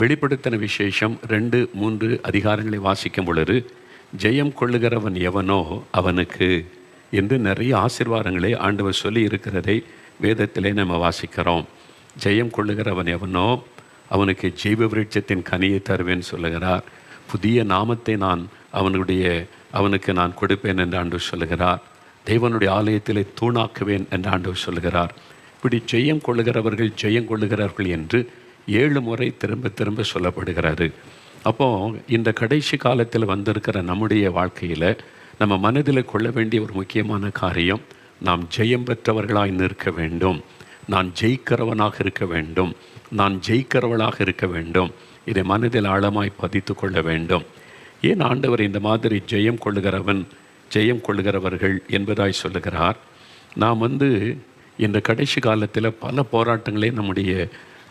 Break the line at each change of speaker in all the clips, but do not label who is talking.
வெளிப்படுத்தின விசேஷம் 2-3 அதிகாரங்களை வாசிக்கும் பொழுது, ஜெயம் கொள்ளுகிறவன் எவனோ அவனுக்கு என்று நிறைய ஆசீர்வாதங்களை ஆண்டவர் சொல்லி இருக்கிறதை வேதத்திலே நம்ம வாசிக்கிறோம். ஜெயம் கொள்ளுகிறவன் எவனோ அவனுக்கு ஜீவ விருட்சத்தின் கனியை தருவேன் சொல்லுகிறார். புதிய நாமத்தை அவனுக்கு நான் கொடுப்பேன் என்று ஆண்டவர் சொல்லுகிறார். தேவனுடைய ஆலயத்திலே தூணாக்குவேன் என்று ஆண்டவர் சொல்லுகிறார். இப்படி ஜெயம் கொள்ளுகிறவர்கள் ஜெயம் கொள்ளுகிறார்கள் என்று 7 முறை திரும்ப திரும்ப சொல்லப்படுகிறாரு. அப்போது இந்த கடைசி காலத்தில் வந்திருக்கிற நம்முடைய வாழ்க்கையில் நம்ம மனதில் கொள்ள வேண்டிய ஒரு முக்கியமான காரியம், நாம் ஜெயம் பெற்றவர்களாய் நிற்க வேண்டும். நான் ஜெயிக்கிறவனாக இருக்க வேண்டும். நான் ஜெயிக்கிறவளாக இருக்க வேண்டும். இதை மனதில் ஆழமாய் பதித்து கொள்ள வேண்டும். ஏன் ஆண்டவர் இந்த மாதிரி ஜெயம் கொள்ளுகிறவர்கள் என்பதாய் சொல்லுகிறார்? நாம் இந்த கடைசி காலத்தில் பல போராட்டங்களை நம்முடைய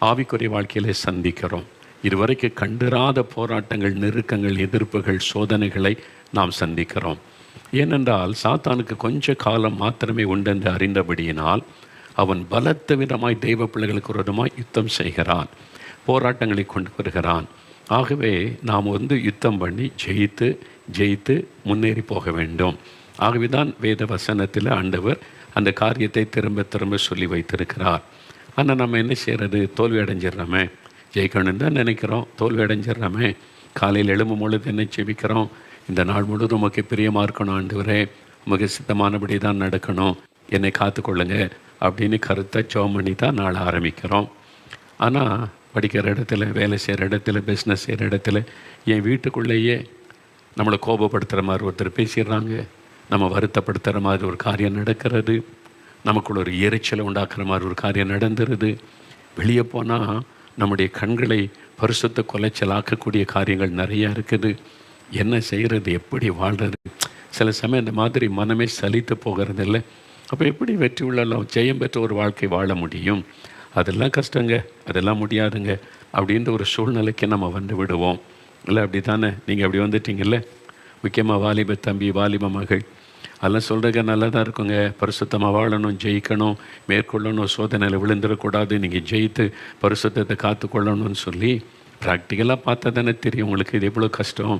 ஆவிக்குரிய வாழ்க்கையிலே சந்திக்கிறோம். இதுவரைக்கும் கண்டிராத போராட்டங்கள், நெருக்கங்கள், எதிர்ப்புகள், சோதனைகளை நாம் சந்திக்கிறோம். ஏனென்றால் சாத்தானுக்கு கொஞ்ச காலம் மாத்திரமே உண்டென்று அறிந்தபடியினால் அவன் பலத்த விதமாய் தெய்வ பிள்ளைகளுக்கு விரோதமாய் யுத்தம் செய்கிறான், போராட்டங்களை கொண்டு வருகிறான். ஆகவே நாம் யுத்தம் பண்ணி ஜெயித்து முன்னேறி போக வேண்டும். ஆகவே தான் வேத வசனத்தில் ஆண்டவர் அந்த காரியத்தை திரும்ப திரும்ப சொல்லி வைத்திருக்கிறார். ஆனால் நம்ம என்ன செய்கிறது? தோல்வி அடைஞ்சிடுறோமே. ஜெயிக்கணும்னு தான் நினைக்கிறோம், தோல்வி அடைஞ்சிடுறோமே. காலையில் எழும்பும் பொழுது என்ன செபிக்கிறோம்? இந்த நாள் முழுவதும் உமக்கு பிரியமாக இருக்கணும் ஆண்டவரே, உமக்கு சித்தமானபடி தான் நடக்கணும், என்னை காத்துக்கொள்ளுங்க அப்படின்னு கருத்தை ஜெபம் பண்ணி தான் நாள் ஆரம்பிக்கிறோம். ஆனால் படிக்கிற இடத்துல, வேலை செய்கிற இடத்துல, பிஸ்னஸ் செய்கிற இடத்துல, என் வீட்டுக்குள்ளேயே நம்மளை கோபப்படுத்துகிற மாதிரி ஒருத்தர் பேசிடுறாங்க, நம்ம வருத்தப்படுத்துகிற மாதிரி ஒரு காரியம் நடக்கிறது, நமக்குள்ள ஒரு எரிச்சலை உண்டாக்குற மாதிரி ஒரு காரியம் நடந்துருது. வெளியே போனால் நம்முடைய கண்களை பரிசுத்த குலைச்சலாக்கக்கூடிய காரியங்கள் நிறையா இருக்குது. என்ன செய்கிறது? எப்படி வாழ்கிறது? சில சமயம் இந்த மாதிரி மனமே சலித்து போகிறது இல்லை. அப்போ எப்படி வெற்றி உள்ளலாம் ஜெயம் பெற்ற ஒரு வாழ்க்கை வாழ முடியும்? அதெல்லாம் கஷ்டங்க, அதெல்லாம் முடியாதுங்க அப்படின்ற ஒரு சூழ்நிலைக்கு நம்ம விடுவோம் இல்லை? அப்படி தானே? நீங்கள் அப்படி வந்துட்டீங்கல்ல. முக்கியமாக வாலிப தம்பி, வாலிப மகள், அதெல்லாம் சொல்கிறதுக்கு நல்லா தான் இருக்குங்க. பரிசுத்தமாக வாழணும், ஜெயிக்கணும், மேற்கொள்ளணும், சோதனையில் விழுந்துடக்கூடாது, நீங்கள் ஜெயித்து பரிசுத்தத்தை காத்துக்கொள்ளணும்னு சொல்லி ப்ராக்டிக்கலாக பார்த்தா தானே தெரியும் உங்களுக்கு இது எவ்வளோ கஷ்டம்.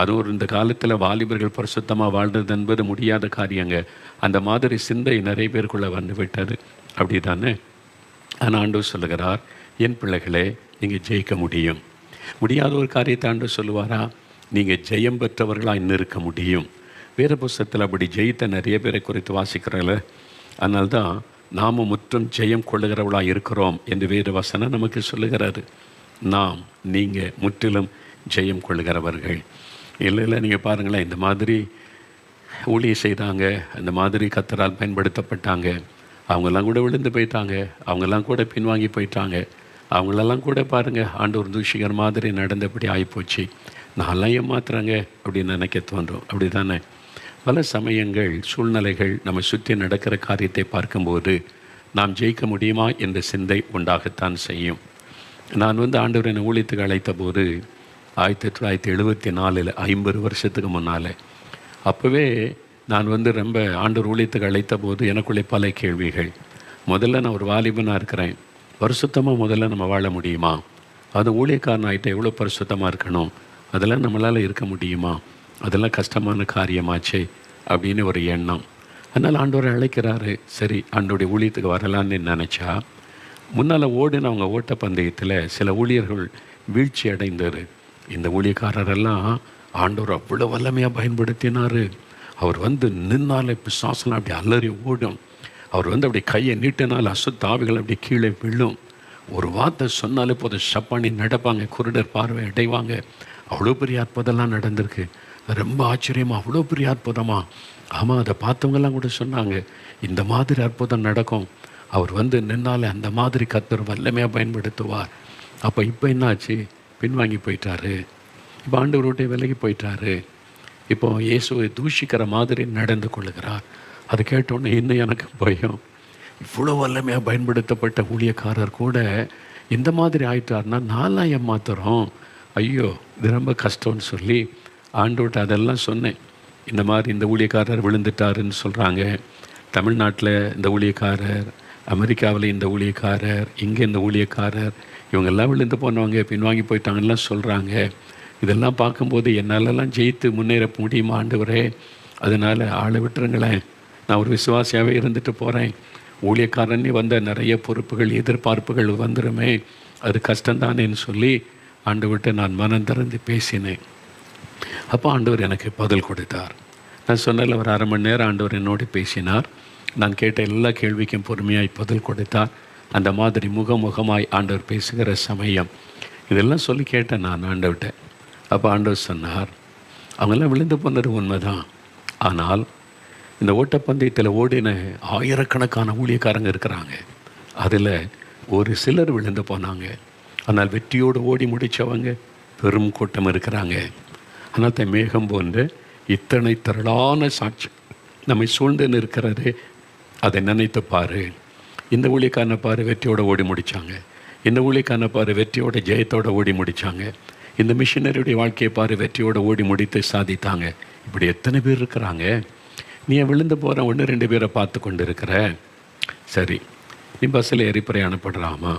அதுவும் இந்த காலத்தில் வாலிபர்கள் பரிசுத்தமாக வாழ்கிறது என்பது முடியாத காரியங்க. அந்த மாதிரி சிந்தை நிறைய பேருக்குள்ளே விட்டது. அப்படி தானே? ஆனால் ஆண்டவர் சொல்லுகிறார், என் பிள்ளைகளே, நீங்கள் ஜெயிக்க முடியும். முடியாத ஒரு காரியத்தை ஆண்டவர் சொல்லுவாரா? நீங்கள் ஜெயம் பெற்றவர்களாக நிற்க முடியும். வேறு புஸ்தகத்தில் அப்படி ஜெயித்த நிறைய பேரை குறித்து வாசிக்கிறோம்ல. அதனால்தான் நாம் முற்றும் ஜெயம் கொள்ளுகிறவளாக இருக்கிறோம் என்று வேறு வசனம் நமக்கு சொல்லுகிறாரு. நீங்கள் முற்றிலும் ஜெயம் கொள்ளுகிறவர்கள் இல்லை. நீங்கள் பாருங்களேன், இந்த மாதிரி ஊழியம் செய்தாங்க, அந்த மாதிரி கர்த்தரால் பயன்படுத்தப்பட்டாங்க, அவங்கெல்லாம் கூட விழுந்து போயிட்டாங்க, அவங்கெல்லாம் கூட பின்வாங்கி போயிட்டாங்க, அவங்களெல்லாம் கூட பாருங்கள் ஆண்டவர் தூஷிகர் மாதிரி நடந்தபடி ஆகிப்போச்சு, நான்லாம் ஏமாத்துறாங்க அப்படின்னு நினைக்க தோன்றும். அப்படி தானே? பல சமயங்கள், சூழ்நிலைகள் நம்ம சுற்றி நடக்கிற காரியத்தை பார்க்கும்போது நாம் ஜெயிக்க முடியுமா என்ற சிந்தை உண்டாகத்தான் செய்யும். நான் ஆண்டவர் என்னை ஊழியத்துக்கு அழைத்த போது 1974 50 வருஷத்துக்கு முன்னால், அப்போவே நான் ரொம்ப ஆண்டவர் ஊழியத்துக்கு அழைத்த போது எனக்குள்ளே பல கேள்விகள். முதல்ல நான் ஒரு வாலிபனாக இருக்கிறேன், பரிசுத்தமாக முதல்ல நம்ம வாழ முடியுமா? அது ஊழியக்காரன் ஆகிட்ட எவ்வளோ பரிசுத்தமாக இருக்கணும், அதெல்லாம் நம்மளால் இருக்க முடியுமா? அதெல்லாம் கஷ்டமான காரியமாச்சே அப்படின்னு ஒரு எண்ணம். அதனால் ஆண்டவரை அழைக்கிறாரு. சரி, ஆண்டோடைய ஊழியத்துக்கு வரலான்னு நினச்சா, முன்னால் ஓடினவங்க ஓட்டப்பந்தயத்தில் சில ஊழியர்கள் வீழ்ச்சி அடைந்தார். இந்த ஊழியக்காரரெல்லாம் ஆண்டவர் அவ்வளோ வல்லமையாக பயன்படுத்தினார். அவர் நின்னாலே பிசாசெல்லாம் அப்படி அலறி ஓடும். அவர் அப்படி கையை நீட்டினால் அசுத்த ஆவிகள் அப்படி கீழே விழும். ஒரு வார்த்தை சொன்னாலே போதும் சப்பானி நடப்பாங்க, குருடர் பார்வை அடைவாங்க. அவ்வளோ பெரிய அற்புதம்லாம் நடந்திருக்கு. ரொம்ப ஆச்சரியமாக, அவ்வளோ பெரிய அற்புதமா? ஆமாம், அதை பார்த்தவங்கெல்லாம் கூட சொன்னாங்க, இந்த மாதிரி அற்புதம் நடக்கும், அவர் நின்னாலே அந்த மாதிரி கர்த்தர் வல்லமையாக பயன்படுத்துவார். அப்போ இப்போ என்னாச்சு? பின்வாங்கி போயிட்டாரு. இப்போ ஆண்டவர் விட்டு விலகி போயிட்டாரு. இப்போ இயேசுவை தூஷிக்கிற மாதிரி நடந்து கொள்ளுகிறார். அது கேட்டோன்னே இன்னும் எனக்கு பயம். இவ்வளோ வல்லமையாக பயன்படுத்தப்பட்ட ஊழியக்காரர் கூட இந்த மாதிரி ஆயிட்டார்னா நான்லாம் ஏமாத்துறோம். ஐயோ, இது ரொம்ப கஷ்டம்னு சொல்லி ஆண்டவர்கிட்ட அதெல்லாம் சொன்னேன். இந்த மாதிரி இந்த ஊழியக்காரர் விழுந்துட்டாருன்னு சொல்கிறாங்க, தமிழ்நாட்டில் இந்த ஊழியக்காரர் அமெரிக்காவில் இந்த ஊழியக்காரர், இங்கே இந்த ஊழியக்காரர், இவங்கெல்லாம் விழுந்து போனவங்க பின்வாங்கி போயிட்டாங்கலாம் சொல்கிறாங்க. இதெல்லாம் பார்க்கும்போது என்னாலெல்லாம் ஜெயித்து முன்னேற முடியுமா ஆண்டவரே? அதனால் ஆளை விட்டுருங்களேன், நான் ஒரு விசுவாசியாகவே இருந்துட்டு போகிறேன். ஊழியக்காரனே வந்த நிறைய பொறுப்புகள், எதிர்பார்ப்புகள் வந்துடுமே, அது கஷ்டம்தானேன்னு சொல்லி ஆண்டவர்கிட்ட நான் மனம் திறந்து பேசினேன். அப்போ ஆண்டவர் எனக்கு பதில் கொடுத்தார். நான் சொன்னல ஒரு அரை மணி நேரம் ஆண்டவர் என்னோடு பேசினார். நான் கேட்ட எல்லா கேள்விக்கும் பொறுமையாய் பதில் கொடுத்தார். அந்த மாதிரி முகமுகமாய் ஆண்டவர் பேசுகிற சமயம் இதெல்லாம் சொல்லி கேட்டேன் நான் ஆண்டவர்கிட்ட. அப்போ ஆண்டவர் சொன்னார், அவங்கெல்லாம் விழுந்து போனது உண்மைதான். ஆனால் இந்த ஓட்டப்பந்தயத்தில் ஓடின ஆயிரக்கணக்கான ஊழியக்காரங்க இருக்கிறாங்க. அதில் ஒரு சிலர் விழுந்து போனாங்க. ஆனால் வெற்றியோடு ஓடி முடித்தவங்க பெரும் கூட்டம் இருக்கிறாங்க. ஆனால் மேகம் போன்ற இத்தனை திரளான சாட்சி நம்மை சூழ்ந்து இருக்கிறது. அதை நினைத்து பாரு. இந்த ஊழியக்காரனை பாரு, வெற்றியோடு ஓடி முடித்தாங்க. இந்த ஊழியக்காரனை பாரு, வெற்றியோட ஜெயத்தோடு ஓடி முடித்தாங்க. இந்த மிஷினரியுடைய வாழ்க்கையை பாரு, வெற்றியோடு ஓடி முடித்து சாதித்தாங்க. இப்படி எத்தனை பேர் இருக்கிறாங்க. நீ விழுந்து போகிற 1-2 பேரை பார்த்து கொண்டு இருக்கிற. சரி, நீ பஸ்ஸில் ஏறி பிரயாணப்படுறாமா?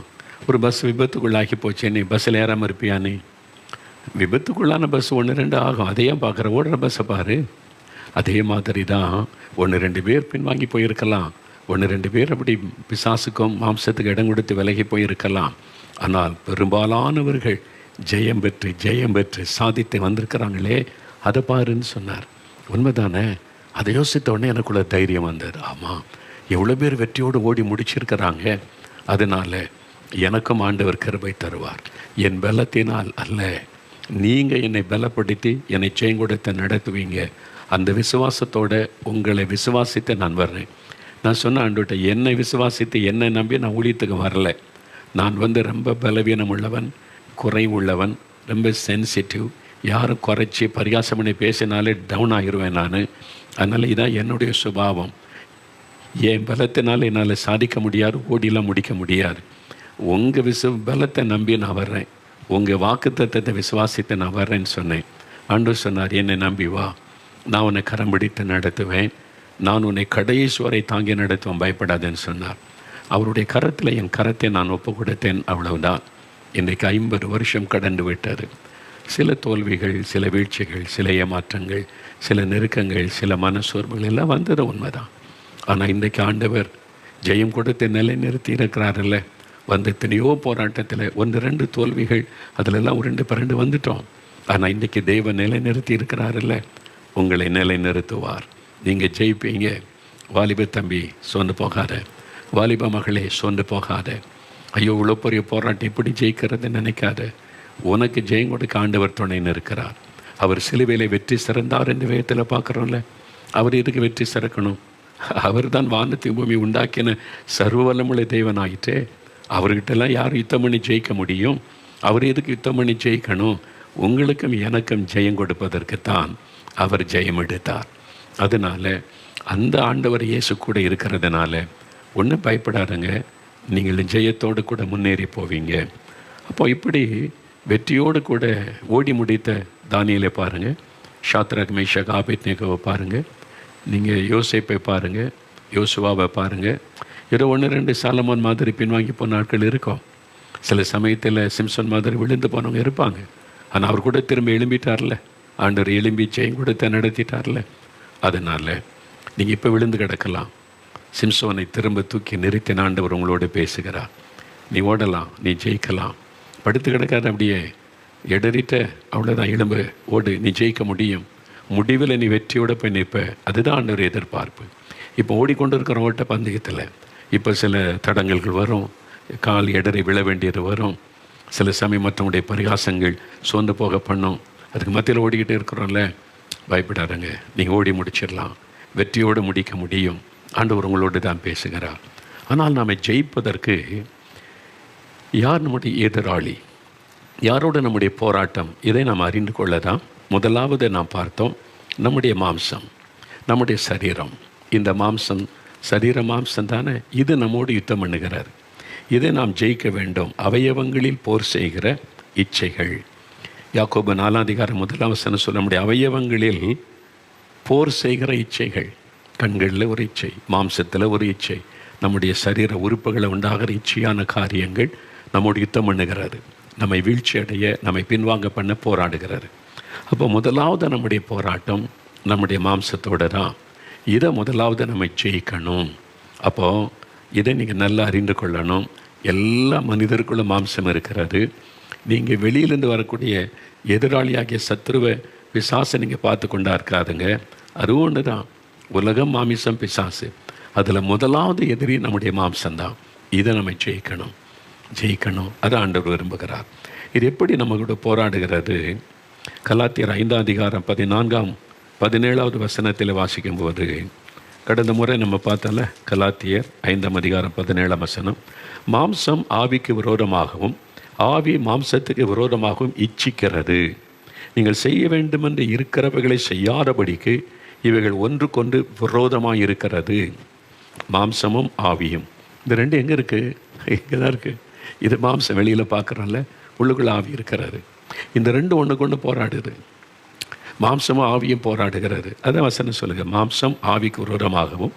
ஒரு பஸ் விபத்துக்குள்ளாகி போச்சு, நீ பஸ்ஸில் ஏறாமல் இருப்பியா? நீ விபத்துக்குள்ளான பஸ் 1-2 ஆகும். அதையும் பார்க்குற, ஓடுற பஸ்ஸை பாரு. அதே மாதிரி தான் 1-2 பேர் பின்வாங்கி போயிருக்கலாம். 1-2 பேர் அப்படி பிசாசுக்கும் மாம்சத்துக்கு இடம் கொடுத்து விலகி போயிருக்கலாம். ஆனால் பெரும்பாலானவர்கள் ஜெயம் பெற்று சாதித்து வந்திருக்கிறாங்களே, அதை பாருன்னு சொன்னார். உண்மைதானே? அதை யோசித்த உடனே எனக்குள்ள தைரியம் வந்தது. ஆமாம், எவ்வளோ பேர் வெற்றியோடு ஓடி முடிச்சிருக்கிறாங்க. அதனால் எனக்கும் ஆண்டவர் கிருபை தருவார். என் பலத்தினால் அல்ல, நீங்கள் என்னை பலப்படுத்தி என்னை செய்கொடுத்து நடத்துவீங்க. அந்த விசுவாசத்தோடு உங்களை விசுவாசித்து நான் வர்றேன். நான் சொன்ன ஆண்டுகிட்ட, என்னை விசுவாசித்து என்னை நம்பி நான் ஊழியத்துக்கு வரல. நான் ரொம்ப பலவீனம் உள்ளவன், குறை உள்ளவன், ரொம்ப சென்சிட்டிவ். யாரும் குறைச்சி பரிகாசம் பண்ணி பேசினாலே டவுன் ஆகிடுவேன் நான். அதனால் இதான் என்னுடைய சுபாவம். என் பலத்தினால் என்னால் சாதிக்க முடியாது, ஓடிலாம் முடிக்க முடியாது. உங்கள் பலத்தை நம்பி நான் வர்றேன், உங்கள் வாக்குத்தத்தத்தை விசுவாசித்து நான் வர்றேன்னு சொன்னேன். ஆண்டவர் சொன்னார், என்னை நம்பி வா, நான் உன்னை கரம் பிடித்து நடத்துவேன், நான் உன்னை கடைசுவரை தாங்கி நடத்துவேன், பயப்படாதேன்னு சொன்னார். அவருடைய கரத்தில் என் கரத்தை நான் ஒப்பு கொடுத்தேன், அவ்வளவுதான். இன்றைக்கு 50 வருஷம் கடந்து விட்டது. சில தோல்விகள், சில வீழ்ச்சிகள், சில ஏமாற்றங்கள், சில நெருக்கங்கள், சில மனசோர்வுகள் எல்லாம் வந்தது உண்மைதான். ஆனால் இன்றைக்கு ஆண்டவர் ஜெயம் கொடுத்து நிலை நிறுத்தி இருக்கிறாரில்ல. எத்தனையோ போராட்டத்தில் 1-2 தோல்விகள், அதிலெல்லாம் 2 வந்துட்டோம். ஆனால் இன்றைக்கி தெய்வ நிலை நிறுத்தி இருக்கிறாரில்ல. உங்களை நிலை நிறுத்துவார், நீங்கள் ஜெயிப்பீங்க. வாலிப தம்பி சோர்ந்து போகாத, வாலிப மகளே சோர்ந்து போகாத. ஐயோ, இவ்வளோ பெரிய போராட்டம் எப்படி ஜெயிக்கிறது நினைக்காத. உனக்கு ஜெயம் கொடுக்க ஆண்டவர் துணைன்னு இருக்கிறார். அவர் சிலுவையிலே வெற்றி சிறந்தார் என்று வேதத்தில் பார்க்குறோம்ல. அவர் எதுக்கு வெற்றி சிறக்கணும்? அவர் தான் வானத்தை பூமி உண்டாக்கின சர்வ வல்லமுள்ள தேவன் ஆகிட்டே. அவர்கிட்டலாம் யார் யுத்தம் பண்ணி ஜெயிக்க முடியும்? அவர் எதுக்கு யுத்தம் பண்ணி ஜெயிக்கணும்? உங்களுக்கும் எனக்கும் ஜெயம் கொடுப்பதற்குத்தான் அவர் ஜெயம் எடுத்தார். அதனால் அந்த ஆண்டவர் இயேசு கூட இருக்கிறதுனால ஒன்றும் பயப்படாதுங்க. நீங்கள் ஜெயத்தோடு கூட முன்னேறி போவீங்க. அப்போ இப்படி வெற்றியோடு கூட ஓடி முடித்த தானியேலை பாருங்கள், ஷாத்ராக் மேஷாக் ஆபேத்நேகோவை பாருங்கள், நீங்கள் யோசேப்பை பாருங்கள், யோசுவாவை பாருங்கள். ஏதோ 1-2 சாலமோன் மாதிரி பின்வாங்கி போன நாட்கள் இருக்கும். சில சமயத்தில் சிம்சன் மாதிரி விழுந்து போனவங்க இருப்பாங்க. ஆனால் அவர் கூட திரும்ப எழும்பிட்டார்ல. ஆண்டவர் எழும்பி ஜெயம் கொடுத்த நடத்திட்டார்ல. அதனால் நீங்கள் இப்போ விழுந்து கிடக்கலாம். சிம்சோனை திரும்ப தூக்கி நிறுத்தின ஆண்டவர் உங்களோடு பேசுகிறார். நீ ஓடலாம், நீ ஜெயிக்கலாம். படுத்து கிடக்காத, அப்படியே இடறிட்ட, அவ்வளோதான், எலும்பு ஓடு, நீ ஜெயிக்க முடியும். முடிவில் நீ வெற்றியோடு போய் நிற்ப. அதுதான் ஆண்டவர் எதிர்பார்ப்பு. இப்போ ஓடிக்கொண்டு இருக்கிற ஓட்ட பந்தயத்தில் இப்போ சில தடங்கல்கள் வரும், கால் இடறி விழ வேண்டியது வரும். சில சமயம் மற்றவங்களுடைய பரிகாசங்கள் சோர்ந்து போக பண்ணும். அதுக்கு மத்தியில் ஓடிக்கிட்டே இருக்கிறோம்ல. பயப்படாதங்க, நீங்கள் ஓடி முடிச்சிடலாம், வெற்றியோடு முடிக்க முடியும். ஆண்டவர் உங்களோடு தான் பேசுகிறார். ஆனால் நாம் ஜெயிப்பதற்கு யார் நம்முடைய எதிராளி, யாரோடு நம்முடைய போராட்டம், இதை நாம் அறிந்து கொள்ள தான் முதலாவது நாம் பார்த்தோம் நம்முடைய மாம்சம், நம்முடைய சரீரம். இந்த மாம்சம், சரீர மாம்சம் தானே, இது நம்மோடு யுத்தம் பண்ணுகிறார். இதை நாம் ஜெயிக்க வேண்டும். அவயவங்களில் போர் செய்கிற இச்சைகள். யாக்கோபு 4:1 சொல்ல முடியும். அவயவங்களில் போர் செய்கிற இச்சைகள். கண்களில் ஒரு இச்சை, மாம்சத்தில் ஒரு இச்சை, நம்முடைய சரீர உறுப்புகளை உண்டாகிற இச்சையான காரியங்கள் நம்மோடு யுத்தம் பண்ணுகிறாரு. நம்மை வீழ்ச்சி அடைய, நம்மை பின்வாங்க பண்ண போராடுகிறாரு. அப்போ முதலாவது நம்முடைய போராட்டம் நம்முடைய மாம்சத்தோடு தான். இதை முதலாவது நம்ம ஜெயிக்கணும். அப்போது இதை நீங்கள் நல்லா அறிந்து கொள்ளணும். எல்லா மனிதருக்குள்ள மாம்சம் இருக்கிறது. நீங்கள் வெளியிலேருந்து வரக்கூடிய எதிராளியாகிய சத்துருவை பிசாசை நீங்கள் பார்த்து கொண்டா இருக்காதுங்க. அது ஒன்று தான். உலகம், மாமிசம், பிசாசு. அதில் முதலாவது எதிரி நம்முடைய மாம்சம்தான். இதை நம்ம ஜெயிக்கணும். அதை ஆண்டவர் விரும்புகிறார். இது எப்படி நம்ம கூட போராடுகிறது? கலாத்தியர் 5:14-17 வசனத்தில் வாசிக்கும்போது, கடந்த முறை நம்ம பார்த்தால கலாத்தியர் 5:17 மாம்சம் ஆவிக்கு விரோதமாகவும் ஆவி மாம்சத்துக்கு விரோதமாகவும் இச்சிக்கிறது. நீங்கள் செய்ய வேண்டுமென்று இருக்கிறவைகளை செய்யாதபடிக்கு இவைகள் ஒன்றுக்கொன்று விரோதமாக இருக்கிறது. மாம்சமும் ஆவியும், இந்த ரெண்டு எங்கே இருக்குது? இங்கே தான் இருக்குது. இது மாம்சம் வெளியில் பார்க்குறோம்ல, உள்ளுக்குள்ள ஆவி இருக்கிறாரு. இந்த ரெண்டு ஒன்று கொண்டு போராடுது. மாம்சமும் ஆவியும் போராடுகிறது. அதான் வசனம் சொல்லுங்க, மாம்சம் ஆவிக்கு விரோதமாகவும்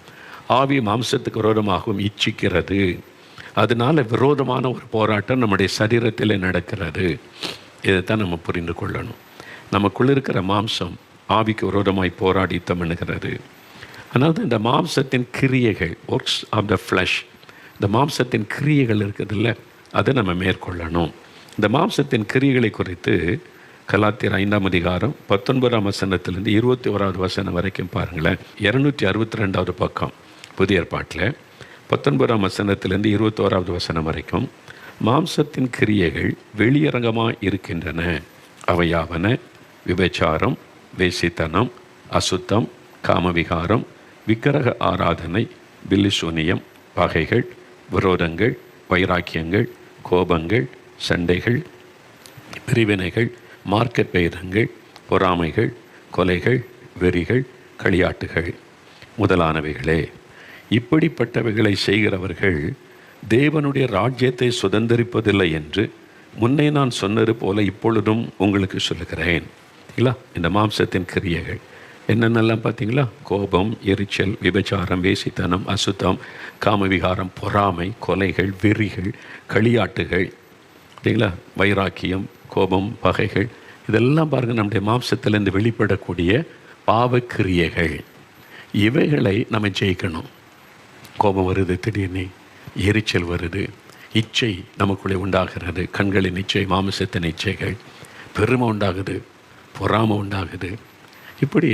ஆவி மாம்சத்துக்கு விரோதமாகவும் இச்சிக்கிறது. அதனால விரோதமான ஒரு போராட்டம் நம்முடைய சரீரத்தில் நடக்கிறது. இதைத்தான் நம்ம புரிந்து கொள்ளணும். நமக்குள்ள இருக்கிற மாம்சம் ஆவிக்கு விரோதமாய் போராடி பண்ணுகிறது. அதனால இந்த மாம்சத்தின் கிரியைகள், ஒர்க்ஸ் ஆஃப் த ஃப்ளஷ், இந்த மாம்சத்தின் கிரியைகள் இருக்குதுல்ல, அதை நம்ம மேற்கொள்ளணும். இந்த மாம்சத்தின் கிரியைகளை குறித்து கலாத்தியர் 5:19 21 வரைக்கும் பாருங்களேன். 262 பக்கம் புதிய ஏற்பாட்டில் 19 21 வரைக்கும் மாம்சத்தின் கிரியைகள் வெளியரங்கமாக இருக்கின்றன. அவையாவன: விபச்சாரம், வேசித்தனம், அசுத்தம், காமவிகாரம், விக்கிரக ஆராதனை, பில்லிசூனியம், பகைகள், விரோதங்கள், வைராக்கியங்கள், கோபங்கள், சண்டைகள், பிரிவினைகள், மார்க்க பேதங்கள், பொறாமைகள், கொலைகள், வெறிகள், களியாட்டுகள் முதலானவைகளே. இப்படிப்பட்டவைகளை செய்கிறவர்கள் தேவனுடைய ராஜ்யத்தை சுதந்திரிப்பதில்லை என்று முன்னே நான் சொன்னது போல இப்பொழுதும் உங்களுக்கு சொல்லுகிறேன். இல்லை, இந்த மாம்சத்தின் கிரியைகள் என்னென்னலாம் பார்த்தீங்களா? கோபம், எரிச்சல், விபச்சாரம், வேசித்தனம், அசுத்தம், காமவிகாரம், பொறாமை, கொலைகள், வெறிகள், களியாட்டுகள், பார்த்தீங்களா? வைராக்கியம், கோபம், பகைகள், இதெல்லாம் பாருங்கள் நம்முடைய மாம்சத்திலேருந்து வெளிப்படக்கூடிய பாவக்கிரியைகள். இவைகளை நம்ம ஜெயிக்கணும். கோபம் வருது, திடீர்னு எரிச்சல் வருது, இச்சை நமக்குள்ளே உண்டாகிறது, கண்களின் இச்சை, மாமிசத்தின் இச்சைகள், பெருமை உண்டாகுது, பொறாமை உண்டாகுது. இப்படி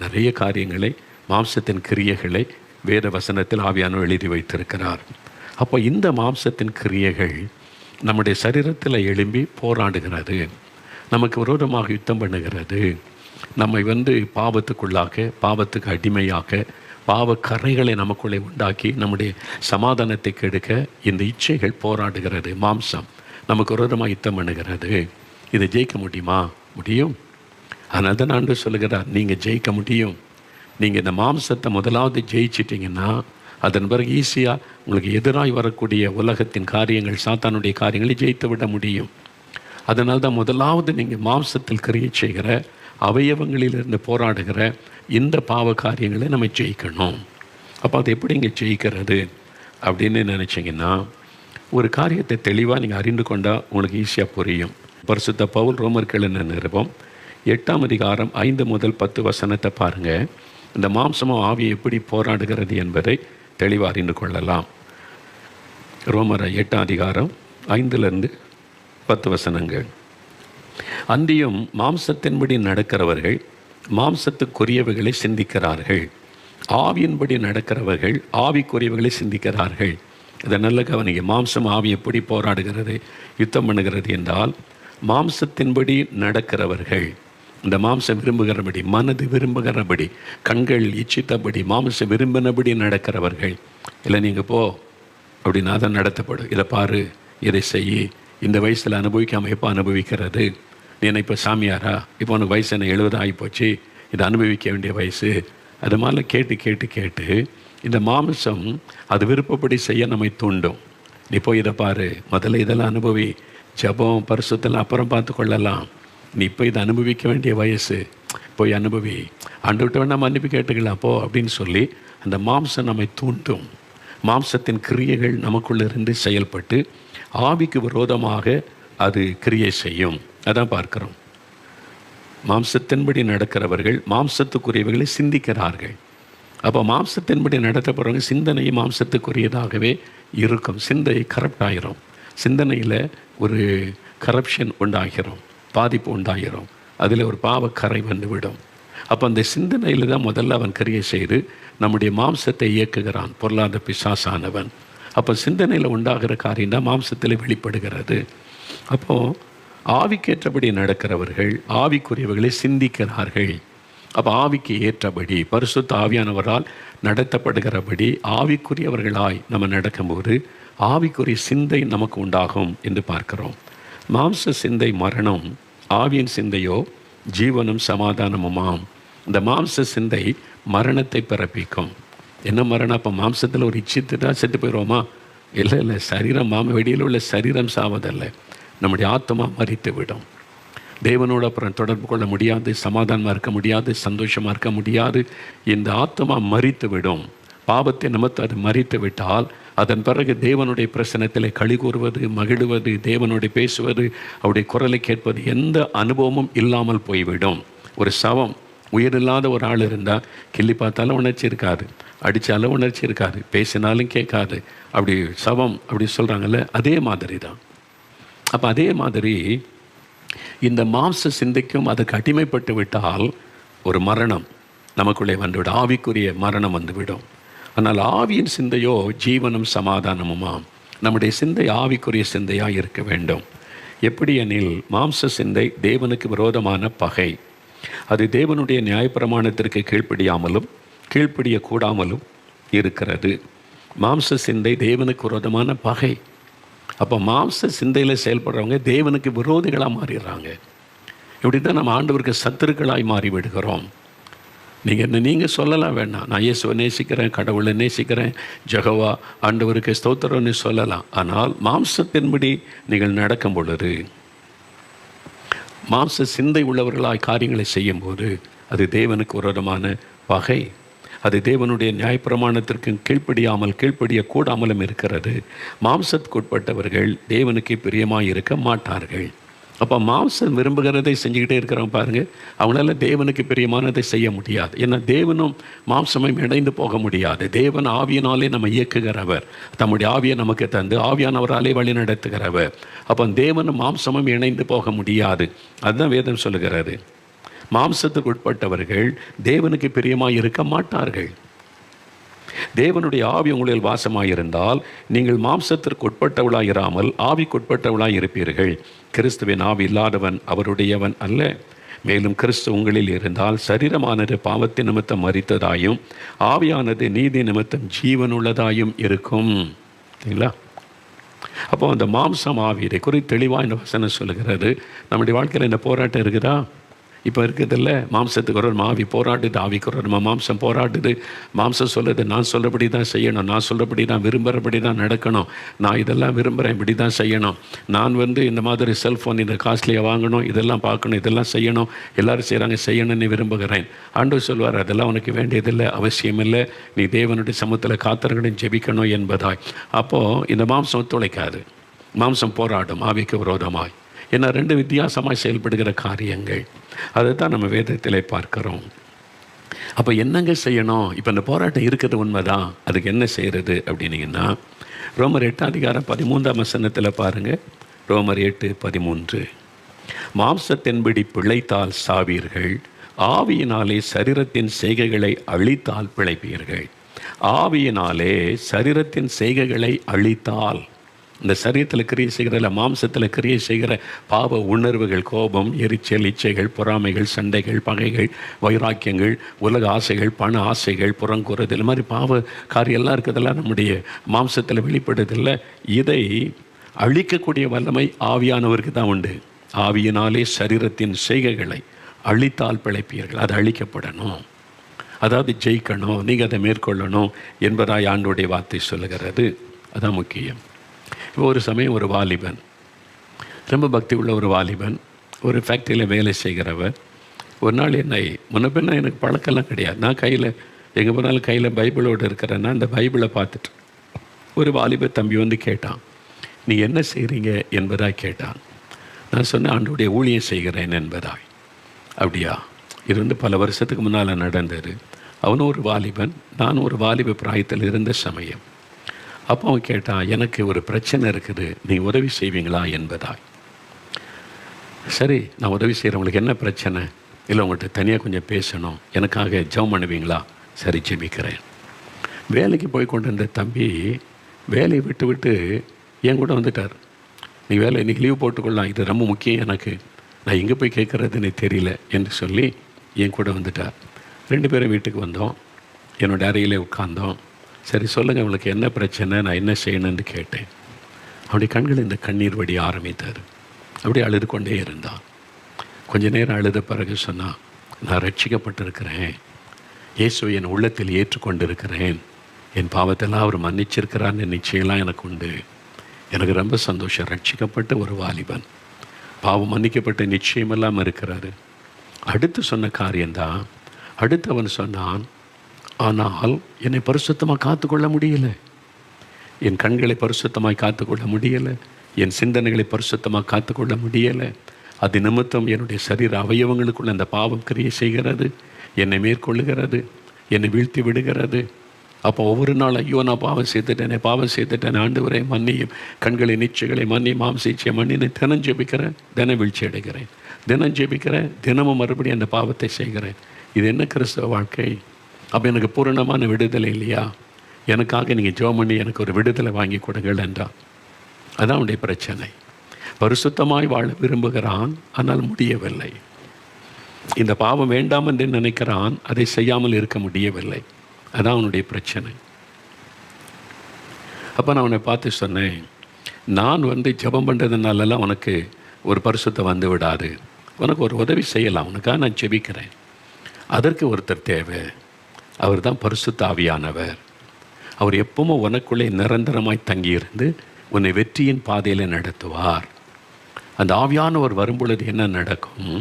நிறைய காரியங்களை, மாம்சத்தின் கிரியைகளை வேத வசனத்தில் ஆவியானவர் எழுதி வைத்திருக்கிறார். அப்போ இந்த மாம்சத்தின் கிரியைகள் நம்முடைய சரீரத்தில் எழும்பி போராடுகிறது, நமக்கு விரோதமாக யுத்தம் பண்ணுகிறது. நம்மை பாவத்துக்குள்ளாக, பாவத்துக்கு அடிமையாக, பாவ கரைகளை நமக்குள்ளே உண்டாக்கி நம்முடைய சமாதானத்தை கெடுக்க இந்த இச்சைகள் போராடுகிறது. மாம்சம் நமக்கு விரோதமாக யுத்தம் பண்ணுகிறது. இதை ஜெயிக்க முடியுமா? முடியும். அதனால தான் ஆண்டவர் சொல்லுகிறார், நீங்கள் ஜெயிக்க முடியும். நீங்கள் இந்த மாம்சத்தை முதலாவது ஜெயிச்சிட்டிங்கன்னா அதன் பிறகு ஈஸியாக உங்களுக்கு எதிராக வரக்கூடிய உலகத்தின் காரியங்கள், சாத்தானுடைய காரியங்களை ஜெயித்து விட முடியும். அதனால தான் முதலாவது நீங்கள் மாம்சத்தில் கிரியை செய்கிற, அவயவங்களிலிருந்து போராடுகிற இந்த பாவ காரியங்களை நம்ம ஜெயிக்கணும். அப்போ அது எப்படி இங்கே ஜெயிக்கிறது அப்படின்னு நினச்சிங்கன்னா, ஒரு காரியத்தை தெளிவாக நீங்கள் அறிந்து கொண்டால் உங்களுக்கு ஈஸியாக புரியும். பரிசுத்த பவுல் ரோமருக்கு எழுதின நிருபம் 8:5-10 பாருங்கள். இந்த மாம்சமும் ஆவியை எப்படி போராடுகிறது என்பதை தெளிவாக அறிந்து கொள்ளலாம். ரோமர் 8:5-10 அந்தியும் மாம்சத்தின்படி நடக்கிறவர்கள் மாம்சத்துக்குரியவைகளை சிந்திக்கிறார்கள், ஆவியின்படி நடக்கிறவர்கள் ஆவிக்குரியவைகளை சிந்திக்கிறார்கள். இதை நல்ல கவனிங்க. மாம்சம் ஆவி எப்படி போராடுகிறது, யுத்தம் பண்ணுகிறது என்றால், மாம்சத்தின்படி நடக்கிறவர்கள், இந்த மாம்சம் விரும்புகிறபடி, மனது விரும்புகிறபடி, கண்கள் இச்சித்தபடி, மாம்சம் விரும்பினபடி நடக்கிறவர்கள். இல்லை நீங்கள் போ அப்படின்னா தான் நடத்தப்படும். இதை பாரு, இதை செய்யி, இந்த வயசில் அனுபவிக்காமல் எப்போ அனுபவிக்கிறது? நீ என்ன இப்போ சாமியாரா? இப்போ உனக்கு வயசு என்ன 70 ஆகிப்போச்சு, இதை அனுபவிக்க வேண்டிய வயசு. அது மாதிரிலாம் கேட்டு இந்த மாம்சம் அது விருப்பப்படி செய்ய நம்மை தூண்டும். நீ போய் இதை பாரு, முதல்ல இதெல்லாம் அனுபவி, ஜபம் பரிசுத்தெல்லாம் அப்புறம் பார்த்து கொள்ளலாம், நீ இப்போ இதை அனுபவிக்க வேண்டிய வயசு, போய் அனுபவி, ஆண்டவர்கிட்ட வேணா மன்னிப்பு கேட்டுக்கலாம் போ அப்படின்னு சொல்லி அந்த மாம்சம் நம்மை தூண்டும். மாம்சத்தின் கிரியைகள் நமக்குள்ளிருந்து செயல்பட்டு ஆவிக்கு விரோதமாக அது கிரியை செய்யும். அதான் பார்க்கிறோம். மாம்சத்தின்படி நடக்கிறவர்கள் மாம்சத்துக்குரியவைகளை சிந்திக்கிறார்கள். அப்போ மாம்சத்தின்படி நடத்தப்படுறவங்க சிந்தனையும் மாம்சத்துக்குரியதாகவே இருக்கும். சிந்தை கரப்ட் ஆகிரும். சிந்தனையில் ஒரு கரப்ஷன் உண்டாகிறோம், பாதிப்பு உண்டாகிறோம், அதில் ஒரு பாவக்கரை வந்துவிடும். அப்போ அந்த சிந்தனையில் தான் முதல்ல அவன் கிரியை செய்து நம்முடைய மாம்சத்தை இயக்குகிறான், பொருளாத பிசாசானவன். அப்போ சிந்தனையில் உண்டாகிற காரியம் தான் மாம்சத்தில் வெளிப்படுகிறது. அப்போது ஆவிக்கேற்றபடி நடக்கிறவர்கள் ஆவிக்குரியவர்களை சிந்திக்கிறார்கள். அப்போ ஆவிக்கு ஏற்றபடி பரிசுத்த ஆவியானவரால் நடத்தப்படுகிறபடி ஆவிக்குரியவர்களாய் நம்ம நடக்கும்போது ஆவிக்குரிய சிந்தை நமக்கு உண்டாகும் என்று பார்க்கிறோம். மாம்ச சிந்தை மரணம், ஆவியின் சிந்தையோ ஜீவனும் சமாதானமுமாம். இந்த மாம்ச சிந்தை மரணத்தை பிறப்பிக்கும். என்ன மரணம்? அப்போ மாம்சத்தில் ஒரு இச்சித்துட்டா செத்து போயிடுவோமா? இல்லை, சரீரம் வெளியில் உள்ள சரீரம் சாவதல்ல, நம்முடைய ஆத்மா மரித்து விடும். தேவனோடு அப்புறம் தொடர்பு கொள்ள முடியாது, சமாதானமாக இருக்க முடியாது, சந்தோஷமாக இருக்க முடியாது. இந்த ஆத்மா மரித்து விடும். பாவத்தை நிமித்து அது மரித்து விட்டால் அதன் பிறகு தேவனுடைய பிரசனத்தில் களி கூறுவது, மகிழுவது, தேவனோடு பேசுவது, அவருடைய குரலை கேட்பது எந்த அனுபவமும் இல்லாமல் போய்விடும். ஒரு சவம், உயிரில்லாத ஒரு ஆள் இருந்தால் கிள்ளி பார்த்தாலும் உணர்ச்சி இருக்காது, அடித்தாலும் உணர்ச்சி இருக்காது, பேசினாலும் கேட்காது. அப்படி சவம் அப்படி சொல்கிறாங்கல்ல, அதே மாதிரி தான். அப்போ அதே மாதிரி இந்த மாம்ச சிந்தைக்கும் அதுக்கு அடிமைப்பட்டு விட்டால் ஒரு மரணம் நமக்குள்ளே வந்துவிடும், ஆவிக்குரிய மரணம் வந்துவிடும். ஆனால் ஆவியின் சிந்தையோ ஜீவனும் சமாதானமுமாம். நம்முடைய சிந்தை ஆவிக்குரிய சிந்தையாக இருக்க வேண்டும். எப்படி எனில், மாம்ச சிந்தை தேவனுக்கு விரோதமான பகை. அது தேவனுடைய நியாயப்பிரமாணத்திற்கு கீழ்ப்படியாமலும் கீழ்ப்படியக்கூடாமலும் இருக்கிறது. மாம்ச சிந்தை தேவனுக்கு விரோதமான பகை. அப்போ மாம்ச சிந்தையில் செயல்படுறவங்க தேவனுக்கு விரோதிகளாக மாறிடுறாங்க. இப்படி தான் நம்ம ஆண்டவருக்கு சத்துருக்களாய் மாறிவிடுகிறோம். நீங்கள் சொல்லலாம் வேண்டாம், நான் இயேசுவை நேசிக்கிறேன், கடவுளை நேசிக்கிறேன், ஜெகோவா ஆண்டவருக்கு ஸ்தோத்திரம்னு சொல்லலாம். ஆனால் மாம்சத்தின்படி நீங்கள் நடக்கும் பொழுது, மாம்ச சிந்தை உள்ளவர்களாய் காரியங்களை செய்யும்போது அது தேவனுக்கு விரோதமான பகை. அது தேவனுடைய நியாயப்பிரமாணத்திற்கு கீழ்ப்படியக்கூடாமலும் இருக்கிறது. மாம்சத்துக்குட்பட்டவர்கள் தேவனுக்கு பிரியமாக இருக்க மாட்டார்கள். அப்போ மாம்சம் விரும்புகிறதை செஞ்சுக்கிட்டே இருக்கிறவங்க பாருங்கள், அவங்களால தேவனுக்கு பிரியமானதை செய்ய முடியாது. ஏன்னா தேவனும் மாம்சமும் இணைந்து போக முடியாது. தேவன் ஆவியினாலே நம்ம இயக்குகிறவர், தம்முடைய ஆவியை நமக்கு தந்து ஆவியானவராலே வழி நடத்துகிறவர். அப்போ தேவனும் மாம்சமும் இணைந்து போக முடியாது. அதுதான் வேதம் சொல்லுகிறது. மாம்சத்துக்கு உட்பட்டவர்கள் தேவனுக்கு பிரியமாக இருக்க மாட்டார்கள். தேவனுடைய ஆவி உங்களில் வாசமாயிருந்தால் நீங்கள் மாம்சத்திற்கு உட்பட்டவளாய் இராமல் ஆவிக்குட்பட்டவளாய் இருப்பீர்கள். கிறிஸ்துவின் ஆவி இல்லாதவன் அவருடையவன் அல்ல. மேலும் கிறிஸ்து உங்களில் இருந்தால் சரீரமானது பாவத்தின் நிமித்தம் மரித்ததாயும் ஆவியானது நீதி நிமித்தம் ஜீவனுள்ளதாயும் இருக்கும். சரிங்களா? அப்போ அந்த மாம்சம் ஆவி இதை குறித்து தெளிவாக இந்த வசனம் சொல்லுகிறது. நம்முடைய வாழ்க்கையில் இந்த போராட்டம் இருக்குதா? இப்போ இருக்குதில்ல, மாம்சத்துக்கு ஒரு ஆவி போராடுது, ஆவிக்கு ஒரு மாம்சம் போராடுது. மாம்சம் சொல்லுது, நான் சொல்கிறபடி தான் செய்யணும், நான் சொல்கிறபடி தான் விரும்புகிறபடி தான் நடக்கணும், நான் இதெல்லாம் விரும்புகிறேன், இப்படி தான் செய்யணும், நான் இந்த மாதிரி செல்ஃபோன் இந்த காஸ்ட்லியாக வாங்கணும், இதெல்லாம் பார்க்கணும், இதெல்லாம் செய்யணும், எல்லோரும் செய்கிறாங்க, செய்யணும்னு விரும்புகிறேன். ஆண்டவர் சொல்வார், அதெல்லாம் உனக்கு வேண்டியதில்லை, அவசியம் இல்லை, நீ தேவனுடைய சமூகத்தில் காத்திருக்கணும், ஜெபிக்கணும் என்பதாய். அப்போது இந்த மாம்சம் ஒத்துழைக்காது, மாம்சம் போராடும் ஆவிக்கு விரோதமாய். ஏன்னா ரெண்டு வித்தியாசமாக செயல்படுகிற காரியங்கள். அதை தான் நம்ம வேதத்திலே பார்க்கிறோம். அப்போ என்னங்க செய்யணும்? இப்போ இந்த போராட்டம் இருக்கிறது உண்மைதான், அதுக்கு என்ன செய்கிறது அப்படின்னீங்கன்னா, ரோமர் 8:13 பாருங்கள். ரோமர் 8:13, மாம்சத்தின்படி பிழைத்தால் சாவீர்கள், ஆவியினாலே சரீரத்தின் செய்கைகளை அழித்தால் பிழைப்பீர்கள். ஆவியினாலே சரீரத்தின் செய்கைகளை அழித்தால், இந்த சரீரத்தில் கிரியை செய்கிறதில்ல, மாம்சத்தில் கிரியை செய்கிற பாவ உணர்வுகள், கோபம், எரிச்சல், இச்சைகள், பொறாமைகள், சண்டைகள், பகைகள், வைராக்கியங்கள், உலக ஆசைகள், பண ஆசைகள், புறங்குறது, இது மாதிரி பாவ காரியம் எல்லாம் இருக்கிறதெல்லாம் நம்முடைய மாம்சத்தில் வெளிப்படுறதில்ல. இதை அழிக்கக்கூடிய வல்லமை ஆவியானவருக்கு தான் உண்டு. ஆவியினாலே சரீரத்தின் செய்கைகளை அழித்தால் பிழைப்பீர்கள். அது அழிக்கப்படணும், அதாவது ஜெயிக்கணும், நீங்கள் அதை மேற்கொள்ளணும் என்பதாய் ஆண்டவருடைய வார்த்தை சொல்லுகிறது. அதான் முக்கியம். இப்போ ஒரு சமயம் ஒரு வாலிபன், ரொம்ப பக்தி உள்ள ஒரு வாலிபன், ஒரு ஃபேக்ட்ரியில் வேலை செய்கிறவர், ஒரு நாள் என்னை முன்னப்பின்னா எனக்கு பழக்கெல்லாம் கிடையாது, நான் கையில் எங்கே போனாலும் கையில் பைபிளோடு இருக்கிறேன்னா அந்த பைபிளை பார்த்துட்டு ஒரு வாலிப தம்பி வந்து கேட்டான், நீ என்ன செய்கிறீங்க என்பதாய் கேட்டான். நான் சொன்னேன், ஆண்டவருடைய ஊழியம் செய்கிறேன் என்பதாய். அப்படியா? இது வந்து பல வருஷத்துக்கு முன்னால் நடந்தது. அவனும் ஒரு வாலிபன், நானும் ஒரு வாலிப பிராயத்தில் இருந்த சமயம். அப்போ அவன் கேட்டான், எனக்கு ஒரு பிரச்சனை இருக்குது, நீ உதவி செய்வீங்களா என்பதாய். சரி, நான் உதவி செய்கிறவங்களுக்கு என்ன பிரச்சனை? இல்லை, உங்கள்கிட்ட தனியாக கொஞ்சம் பேசணும், எனக்காக ஜெபம் பண்ணுவீங்களா? சரி, ஜெபிக்கிறேன். வேலைக்கு போய் கொண்டு இருந்த தம்பி வேலையை விட்டு விட்டு என் கூட வந்துட்டார். நீ வேலை இன்றைக்கி லீவ் போட்டுக்கொள்ளலாம், இது ரொம்ப முக்கியம் எனக்கு, நான் எங்கே போய் கேட்குறதுன்னு தெரியல என்று சொல்லி என் கூட வந்துட்டார். 2 பேரும் வீட்டுக்கு வந்தோம், என்னோடய அறையிலே உட்கார்ந்தோம். சரி, சொல்லுங்கள், உங்களுக்கு என்ன பிரச்சனை, நான் என்ன செய்யணும்னு கேட்டேன். அவருடைய கண்கள் இந்த கண்ணீர் வடி ஆரம்பித்தார். அப்படியே அழுது கொண்டே இருந்தான். கொஞ்ச நேரம் அழுத பிறகு சொன்னான், நான் ரட்சிக்கப்பட்டிருக்கிறேன், இயேசு என் உள்ளத்தில் ஏற்றுக்கொண்டிருக்கிறேன், என் பாவத்தெல்லாம் அவர் மன்னிச்சிருக்கிறான்னு நிச்சயம்லாம் எனக்கு உண்டு. எனக்கு ரொம்ப சந்தோஷம். ரட்சிக்கப்பட்ட ஒரு வாலிபன், பாவம் மன்னிக்கப்பட்ட நிச்சயமெல்லாம் இருக்கிறாரு. அடுத்து சொன்ன காரியம்தான், அடுத்து அவன் சொன்னான், ஆனால் என்னை பரிசுத்தமாக காத்துக்கொள்ள முடியலை, என் கண்களை பரிசுத்தமாய் காத்துக்கொள்ள முடியலை, என் சிந்தனைகளை பரிசுத்தமாக காத்துக்கொள்ள முடியலை. அது நிமித்தம் என்னுடைய சரீர அவயவங்களுக்குள்ள அந்த பாவம் கிரியை செய்கிறது, என்னை மேற்கொள்ளுகிறது, என்னை வீழ்த்தி விடுகிறது. அப்போ ஒவ்வொரு நாள், ஐயோ நான் பாவம் செய்துட்டேன், ஆண்டவரே மன்னியும், கண்களை நிச்சயங்களை மன்னி, மாம்சீச்சை மன்னின்னு தினம் ஜெபிக்கிறேன், தினம் வீழ்ச்சி அடைகிறேன், தினம் ஜெபிக்கிறேன், தினமும் மறுபடியும் அந்த பாவத்தை செய்கிறேன். இது என்ன கிறிஸ்தவ வாழ்க்கை? அப்போ எனக்கு பூரணமான விடுதலை இல்லையா? எனக்காக நீங்கள் ஜெபம் பண்ணி எனக்கு ஒரு விடுதலை வாங்கி கொடுங்கள் என்றால். அதான் அவனுடைய பிரச்சனை. பரிசுத்தமாய் வாழ விரும்புகிறான், ஆனால் முடியவில்லை. இந்த பாவம் வேண்டாம் என்று நினைக்கிறான், அதை செய்யாமல் இருக்க முடியவில்லை. அதான் அவனுடைய பிரச்சனை. அப்போ நான் அவனை பார்த்து சொன்னேன், நான் வந்து ஜெபம் பண்ணுறதுனாலலாம் உனக்கு ஒரு பரிசுத்தம் வந்து விடாது, உனக்கு ஒரு உதவி செய்யலாம், உனக்காக நான் ஜெபிக்கிறேன். அதற்கு ஒருத்தர் தேவை, அவர் தான் பரிசுத்த ஆவியானவர். அவர் எப்பவும் உனக்குள்ளே நிரந்தரமாய் தங்கியிருந்து உன்னை வெற்றியின் பாதையில் நடத்துவார். அந்த ஆவியானவர் வரும்பொழுது என்ன நடக்கும்?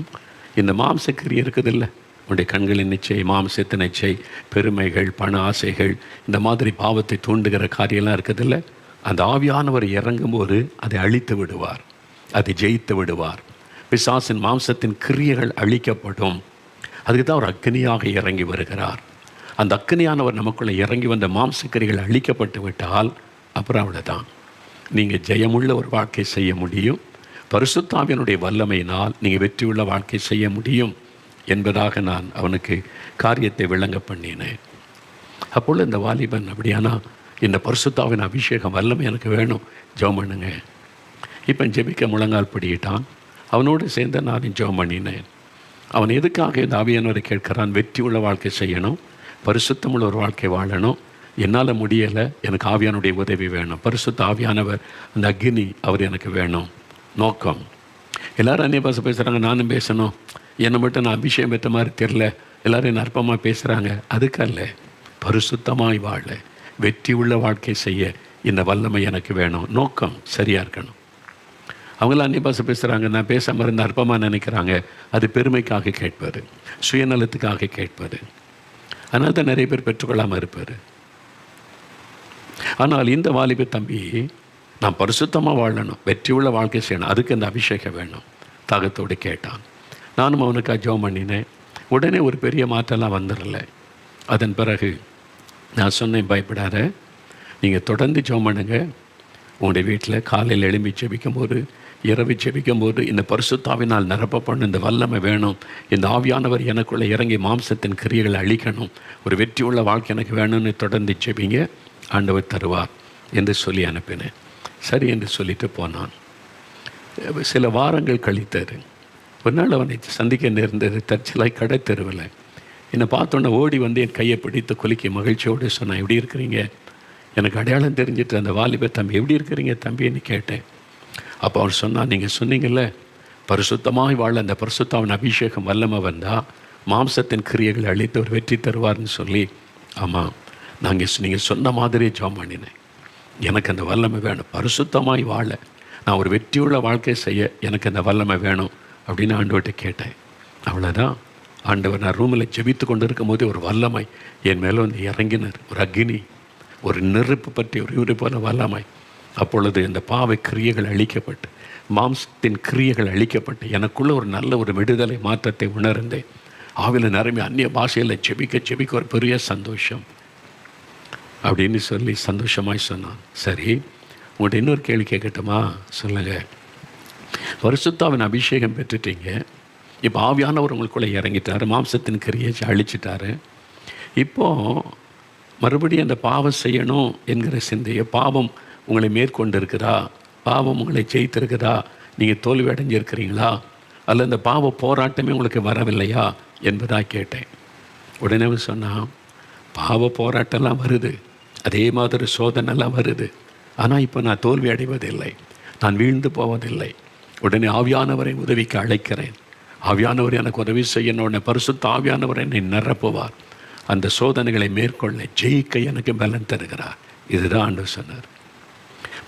இந்த மாம்சக்கிரி இருக்குதில்ல, உன்னுடைய கண்களின் நிச்சை, மாம்சத்தின் நிச்சை, பெருமைகள், பண ஆசைகள், இந்த மாதிரி பாவத்தை தூண்டுகிற காரியம்லாம் இருக்குதில்ல, அந்த ஆவியானவர் இறங்கும்போது அதை அழித்து விடுவார், அதை ஜெயித்து விடுவார். பிசாசின் மாம்சத்தின் கிரியைகள் அழிக்கப்படும். அதுக்கு தான் அவர் அக்னியாக இறங்கி வருகிறார். அந்த அக்னியானவர் நமக்குள்ளே இறங்கி வந்த மாம்சக்கிரிகள் அழிக்கப்பட்டு விட்டால் அப்புறம் அவ்வளோதான். நீங்கள் ஜெயமுள்ள ஒரு வாழ்க்கை செய்ய முடியும், பரிசுத்த ஆவியினுடைய வல்லமையினால் நீங்கள் வெற்றியுள்ள வாழ்க்கை செய்ய முடியும் என்பதாக நான் அவனுக்கு காரியத்தை விளங்க பண்ணினேன். அப்பொழுது இந்த வாலிபன், அப்படியானா இந்த பரிசுத்த ஆவியின் அபிஷேகம் வல்லமை எனக்கு வேணும், ஜெபம் பண்ணுங்க. இப்போ ஜெபிக்க முழங்கால் படியிட்டான். அவனோடு சேர்ந்து நான் ஜெபம் பண்ணினேன். அவன் எதுக்காக இந்த ஆவியானவரை கேட்கிறான்? வெற்றி உள்ள வாழ்க்கை செய்யணும், பரிசுத்தமுள்ள ஒரு வாழ்க்கை வாழணும். என்னால் முடியலை, எனக்கு ஆவியானுடைய உதவி வேணும், பரிசுத்த ஆவியானவர் அந்த அக்னி அவர் எனக்கு வேணும். நோக்கம். எல்லோரும் அந்நிய பாஷை பேசுகிறாங்க, நானும் பேசணும், என்னை மட்டும் நான் அபிஷேகம் பெற்ற மாதிரி தெரில, எல்லோரும் என்ன அற்பமாக பேசுகிறாங்க, அதுக்கல்ல. பரிசுத்தமாய் வாழ, வெற்றி உள்ள வாழ்க்கை செய்ய இந்த வல்லமை எனக்கு வேணும். நோக்கம் சரியாக இருக்கணும். அவங்களாம் அந்நிய பாஷை பேசுகிறாங்க, நான் பேசாமல் இருந்த அற்பமாக நினைக்கிறாங்க, அது பெருமைக்காக கேட்பார், சுயநலத்துக்காக கேட்பார். அதனால தான் நிறைய பேர் பெற்றுக்கொள்ளாமல் இருப்பார். ஆனால் இந்த வாலிப தம்பி, நான் பரிசுத்தமாக வாழணும், வெற்றி உள்ள வாழ்க்கை செய்யணும், அதுக்கு இந்த அபிஷேகம் வேணும், தாகத்தோடு கேட்டான். நானும் அவனுக்காக ஜெபம் பண்ணினேன். உடனே ஒரு பெரிய மாற்றம்லாம் வந்துடல. அதன் பிறகு நான் சொன்னேன், பயப்படாத, நீங்கள் தொடர்ந்து ஜெபம் பண்ணுங்க. உங்களுடைய வீட்டில் காலையில் எழும்பி ஜெபிக்கும்போது, இரவு ஜெபிக்கும்போது இந்த பரிசுத்தாவினால் நிரப்பப்படணும், இந்த வல்லமை வேணும், இந்த ஆவியானவர் எனக்குள்ளே இறங்கி மாம்சத்தின் கிரியைகளை அழிக்கணும், ஒரு வெற்றி உள்ள வாழ்க்கை எனக்கு வேணும்னு தொடர்ந்து ஜெபிங்க, ஆண்டவர் தருவார் என்று சொல்லி அனுப்பினேன். சரி என்று சொல்லிட்டு போனான். சில வாரங்கள் கழித்தார். ஒரு நாள் அவனை சந்திக்க நேர்ந்தது. தற்செயலாய் கடை தெருவில் என்னை பார்த்தோன்னே ஓடி வந்து என் கையை பிடித்து குலுக்கி மகிழ்ச்சியோடு சொன்னான், எப்படி இருக்கிறீங்க? எனக்கு அடையாளம் தெரிஞ்சிட்டு அந்த வாலிப தம்பி, எப்படி இருக்கிறீங்க தம்பின்னு கேட்டேன். அப்போ அவர் சொன்னான், நீங்கள் சொன்னீங்கள்ல, பரிசுத்தமாய் வாழ அந்த பரிசுத்தாவின் அபிஷேகம் வல்லமை வந்தால் மாம்சத்தின் கிரியைகளை அழித்து ஒரு வெற்றி தருவார்னு சொல்லி. ஆமாம், நீங்கள் சொன்ன மாதிரியே ஜெபம் பண்ணினேன். எனக்கு அந்த வல்லமை வேணும், பரிசுத்தமாய் வாழ, நான் ஒரு வெற்றியுள்ள வாழ்க்கை செய்ய எனக்கு அந்த வல்லமை வேணும் அப்படின்னு ஆண்டவர்கிட்ட கேட்டேன். அவ்வளோதான். ஆண்டவர் நான் ரூமில் ஜெபித்து கொண்டு இருக்கும் போது ஒரு வல்லமை என் மேலே வந்து இறங்கினார், ஒரு அக்னி. ஒரு நெருப்பு பற்றி ஒரு போல வல்லமை. அப்பொழுது இந்த பாவ கிரியைகள் அழிக்கப்பட்டு, மாம்சத்தின் கிரியைகள் அழிக்கப்பட்டு, எனக்குள்ள ஒரு நல்ல ஒரு விடுதலை மாற்றத்தை உணர்ந்தேன். ஆவியில் நிரம்பி அந்நிய பாஷையில் ஜெபிக்க ஒரு பெரிய சந்தோஷம் அப்படின்னு சொல்லி சந்தோஷமாய் சொன்னான். சரி, உங்கள்கிட்ட இன்னொரு கேள்வி கேட்கட்டுமா? சொல்லுங்கள். பரிசுத்தாவின் அபிஷேகம் பெற்றுட்டீங்க. இப்போ ஆவியானவர் உங்களுக்குள்ளே இறங்கிட்டார், மாம்சத்தின் கிரியை அழிச்சிட்டாரு. இப்போது மறுபடியும் அந்த பாவம் செய்யணும் என்கிற சிந்தையை, பாவம் உங்களை மேற்கொண்டு இருக்குதா, பாவம் உங்களை ஜெயித்திருக்குதா, நீங்கள் தோல்வி அடைஞ்சிருக்கிறீங்களா, அல்ல அந்த பாவ போராட்டமே உங்களுக்கு வரவில்லையா என்பதாக கேட்டேன். உடனே சொன்னால், பாவ போராட்டம்லாம் வருது, அதே மாதிரி சோதனைலாம் வருது, ஆனால் இப்போ நான் தோல்வி அடைவதில்லை, நான் வீழ்ந்து போவதில்லை. உடனே ஆவியானவரை உதவிக்கு அழைக்கிறேன். ஆவியானவர் எனக்கு உதவி செய்யணும். உடனே பரிசுத்த ஆவியானவர் என்னை நிரப்புவார். அந்த சோதனைகளை மேற்கொள்ள ஜெயிக்க எனக்கு பலன் தருகிறார். இதுதான் ஆண்டவர் சொன்னார்.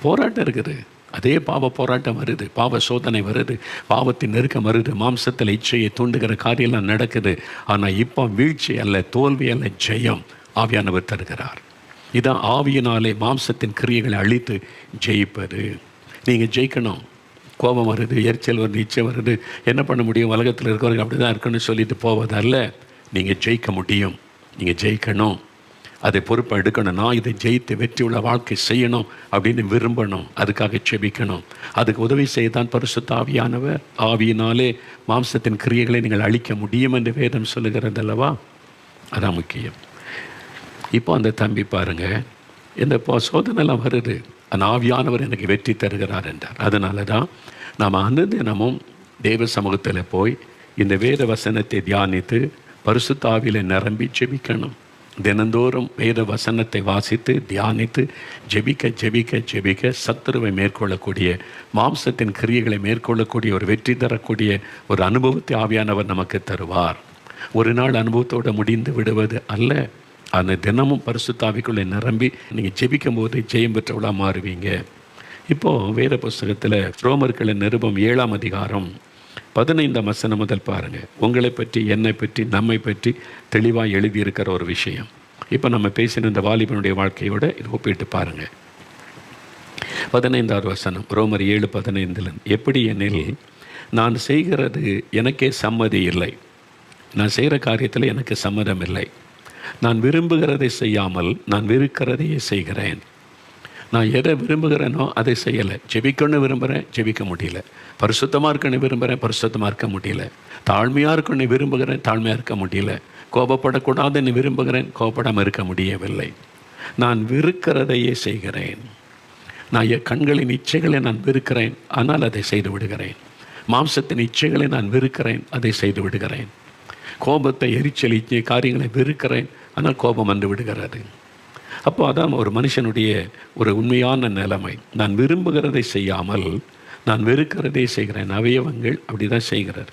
போராட்டம் இருக்குது, அதே பாவ போராட்டம் வருது, பாவ சோதனை வருது, பாவத்தின் நெருக்கம் வருது, மாம்சத்தில் இச்சையை தூண்டுகிற காரியெல்லாம் நடக்குது. ஆனால் இப்போ வீழ்ச்சி அல்ல, தோல்வி அல்ல, ஜெயம் ஆவியானவர் தருகிறார். இதான் ஆவியினாலே மாம்சத்தின் கிரியைகளை அழித்து ஜெயிப்பது. நீங்கள் ஜெயிக்கணும். கோபம் வருது, எரிச்சல் வருது, இச்சை வருது, என்ன பண்ண முடியும், உலகத்தில் இருக்கிறவங்க அப்படி தான் இருக்குன்னு சொல்லிட்டு போவதல்ல. நீங்கள் ஜெயிக்க முடியும், நீங்கள் ஜெயிக்கணும், அதை பொறுப்பை எடுக்கணும். நான் இதை ஜெயித்து வெற்றி உள்ள வாழ்க்கை செய்யணும் அப்படின்னு விரும்பணும், அதுக்காக செபிக்கணும். அதுக்கு உதவி செய்தான் பரிசுத்த ஆவியானவர். ஆவியினாலே மாம்சத்தின் கிரியைகளை நீங்கள் அழிக்க முடியும் என்று வேதம் சொல்லுகிறது அல்லவா? அதான் முக்கியம். இப்போ அந்த தம்பி பாருங்கள், இந்த சோதனைலாம் வருது, அந்த ஆவியானவர் எனக்கு வெற்றி தருகிறார் என்றார். அதனால தான் நாம் அனுதினமும் தேவ சமூகத்தில் போய் இந்த வேத வசனத்தை தியானித்து பரிசுத்த ஆவியில் நிரம்பி ஜெபிக்கணும். தினந்தோறும் வேத வசனத்தை வாசித்து தியானித்து ஜெபிக்க சத்துருவை மேற்கொள்ளக்கூடிய, மாம்சத்தின் கிரியைகளை மேற்கொள்ளக்கூடிய ஒரு வெற்றி தரக்கூடிய ஒரு அனுபவத்தை ஆவியானவர் நமக்கு தருவார். ஒரு நாள் அனுபவத்தோடு முடிந்து விடுவது அல்ல, அந்த தினமும் பரிசுத்த ஆவிக்குள்ளே நிரம்பி நீங்கள் ஜெபிக்கும் போது ஜெயம் பெற்றவளாக மாறுவீங்க. இப்போது வேத புஸ்தகத்தில் ரோமர்களின் நிருபம் 7ஆம் அதிகாரம் 15ஆம் வசனம் முதல் பாருங்கள். உங்களை பற்றி, என்னை பற்றி, நம்மை பற்றி தெளிவாக எழுதியிருக்கிற ஒரு விஷயம். இப்போ நம்ம பேசின இந்த வாலிபனுடைய வாழ்க்கையோடு இது ஒப்பிட்டு பாருங்கள். 15ஆவது வசனம், ரோமர் 7:15. எப்படி எனில், நான் செய்கிறது எனக்கே சம்மதி இல்லை, நான் செய்கிற காரியத்தில் எனக்கு சம்மதம் இல்லை. நான் விரும்புகிறதை செய்யாமல் நான் வெறுக்கிறதையே செய்கிறேன். நான் எதை விரும்புகிறேனோ அதை செய்யலை. ஜெபிக்கணும்னு விரும்புகிறேன், ஜெபிக்க முடியல. பரிசுத்தமாக இருக்கணும்னு விரும்புகிறேன், பரிசுத்தமாக இருக்க முடியல. தாழ்மையாக இருக்கணும்னு விரும்புகிறேன், தாழ்மையாக இருக்க முடியல. கோபப்படக்கூடாதுன்னு விரும்புகிறேன், கோபப்படாமல் இருக்க முடியவில்லை. நான் வெறுக்கிறதையே செய்கிறேன். நான் என் கண்களின் இச்சைகளை நான் வெறுக்கிறேன், ஆனால் அதை செய்து விடுகிறேன். மாம்சத்தின் இச்சைகளை நான் வெறுக்கிறேன், அதை செய்து விடுகிறேன். கோபத்தை, எரிச்சல், இச்சை காரியங்களை வெறுக்கிறேன், ஆனால் கோபம் வந்து விடுகிறது. அப்போ அதான் ஒரு மனுஷனுடைய ஒரு உண்மையான நிலைமை. நான் விரும்புகிறதை செய்யாமல் நான் வெறுக்கிறதை செய்கிறேன். அவயவங்கள் அப்படி தான் செய்கிறார்.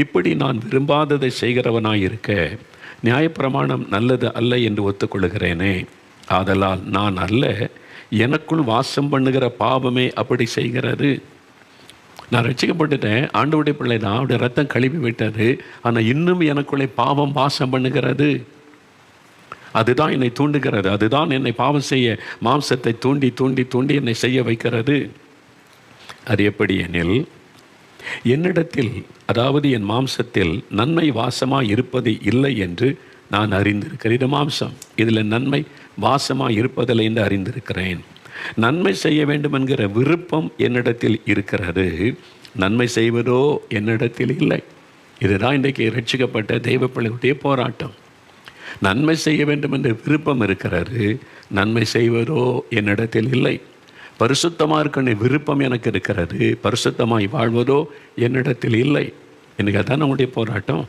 இப்படி நான் விரும்பாததை செய்கிறவனாய் இருக்க நியாயப்பிரமாணம் நல்லது அல்ல என்று ஒத்துக்கொள்கிறேனே. ஆதலால் நான் அல்ல, எனக்குள் வாசம் பண்ணுகிற பாவமே அப்படி செய்கிறது. நான் ரட்சிக்கப்பட்டுட்டேன், ஆண்டவருடைய பிள்ளை தான், அவருடைய ரத்தம் கழுவி விட்டது. ஆனால் இன்னும் எனக்குள்ளே பாவம் வாசம் பண்ணுகிறது. அதுதான் என்னை தூண்டுகிறது, அதுதான் என்னை பாவம் செய்ய, மாம்சத்தை தூண்டி தூண்டி தூண்டி என்னை செய்ய வைக்கிறது. அது எப்படி எனில், என்னிடத்தில், அதாவது என் மாம்சத்தில் நன்மை வாசமாக இருப்பது இல்லை என்று நான் அறிந்திருக்கிறேன். இது மாம்சம், இதில் நன்மை வாசமாக இருப்பதில்லை என்று அறிந்திருக்கிறேன். நன்மை செய்ய வேண்டும் என்கிற விருப்பம் என்னிடத்தில் இருக்கிறது, நன்மை செய்வதோ என்னிடத்தில் இல்லை. இதுதான் இன்றைக்கு ரட்சிக்கப்பட்ட தெய்வ பிள்ளைகளுடைய போராட்டம். நன்மை செய்ய வேண்டும் என்ற விருப்பம் இருக்கிறது, நன்மை செய்வதோ என்னிடத்தில் இல்லை. பரிசுத்தமாக இருக்க விருப்பம் எனக்கு இருக்கிறது, பரிசுத்தமாய் வாழ்வதோ என்னிடத்தில் இல்லை. எனக்கு அதான் நம்முடைய போராட்டம்.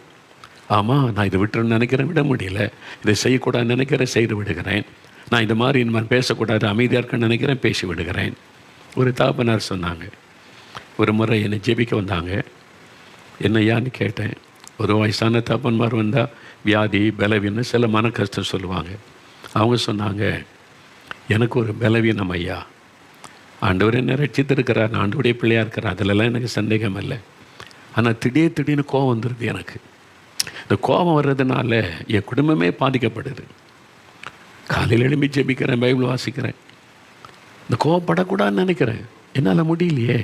ஆமாம், நான் இதை விட்டுன்னு நினைக்கிறேன், விட முடியல. இதை செய்யக்கூடாதுன்னு நினைக்கிறேன், செய்து விடுகிறேன். நான் இந்த மாதிரி இனிமேல் பேசக்கூடாது, அமைதியாக இருக்கன்னு நினைக்கிறேன், பேசி விடுகிறேன். ஒரு தாப்பனார் சொன்னாங்க, ஒரு முறை என்னை ஜெபிக்க வந்தாங்க. என்னையான்னு கேட்டேன். ஒரு வயசான தாப்பன்மார் வந்தால் வியாதி, பலவீனம், சில மன கஷ்டம் சொல்லுவாங்க. அவங்க சொன்னாங்க, எனக்கு ஒரு பலவீனம் ஐயா, ஆண்டவர் என்ன ரட்சித்திருக்கிறார், நான் ஆண்டவருடைய பிள்ளையாக இருக்கிறேன், அதிலெல்லாம் எனக்கு சந்தேகம் இல்லை. ஆனால் திடீர்னு கோபம் வந்துடுது எனக்கு. இந்த கோபம் வர்றதுனால என் குடும்பமே பாதிக்கப்படுது. காலையில் எழும்பி ஜெபிக்கிறேன், பைபிள் வாசிக்கிறேன். இந்த கோவப்படக்கூடாதுன்னு நினைக்கிறேன், என்னால் முடியலையே.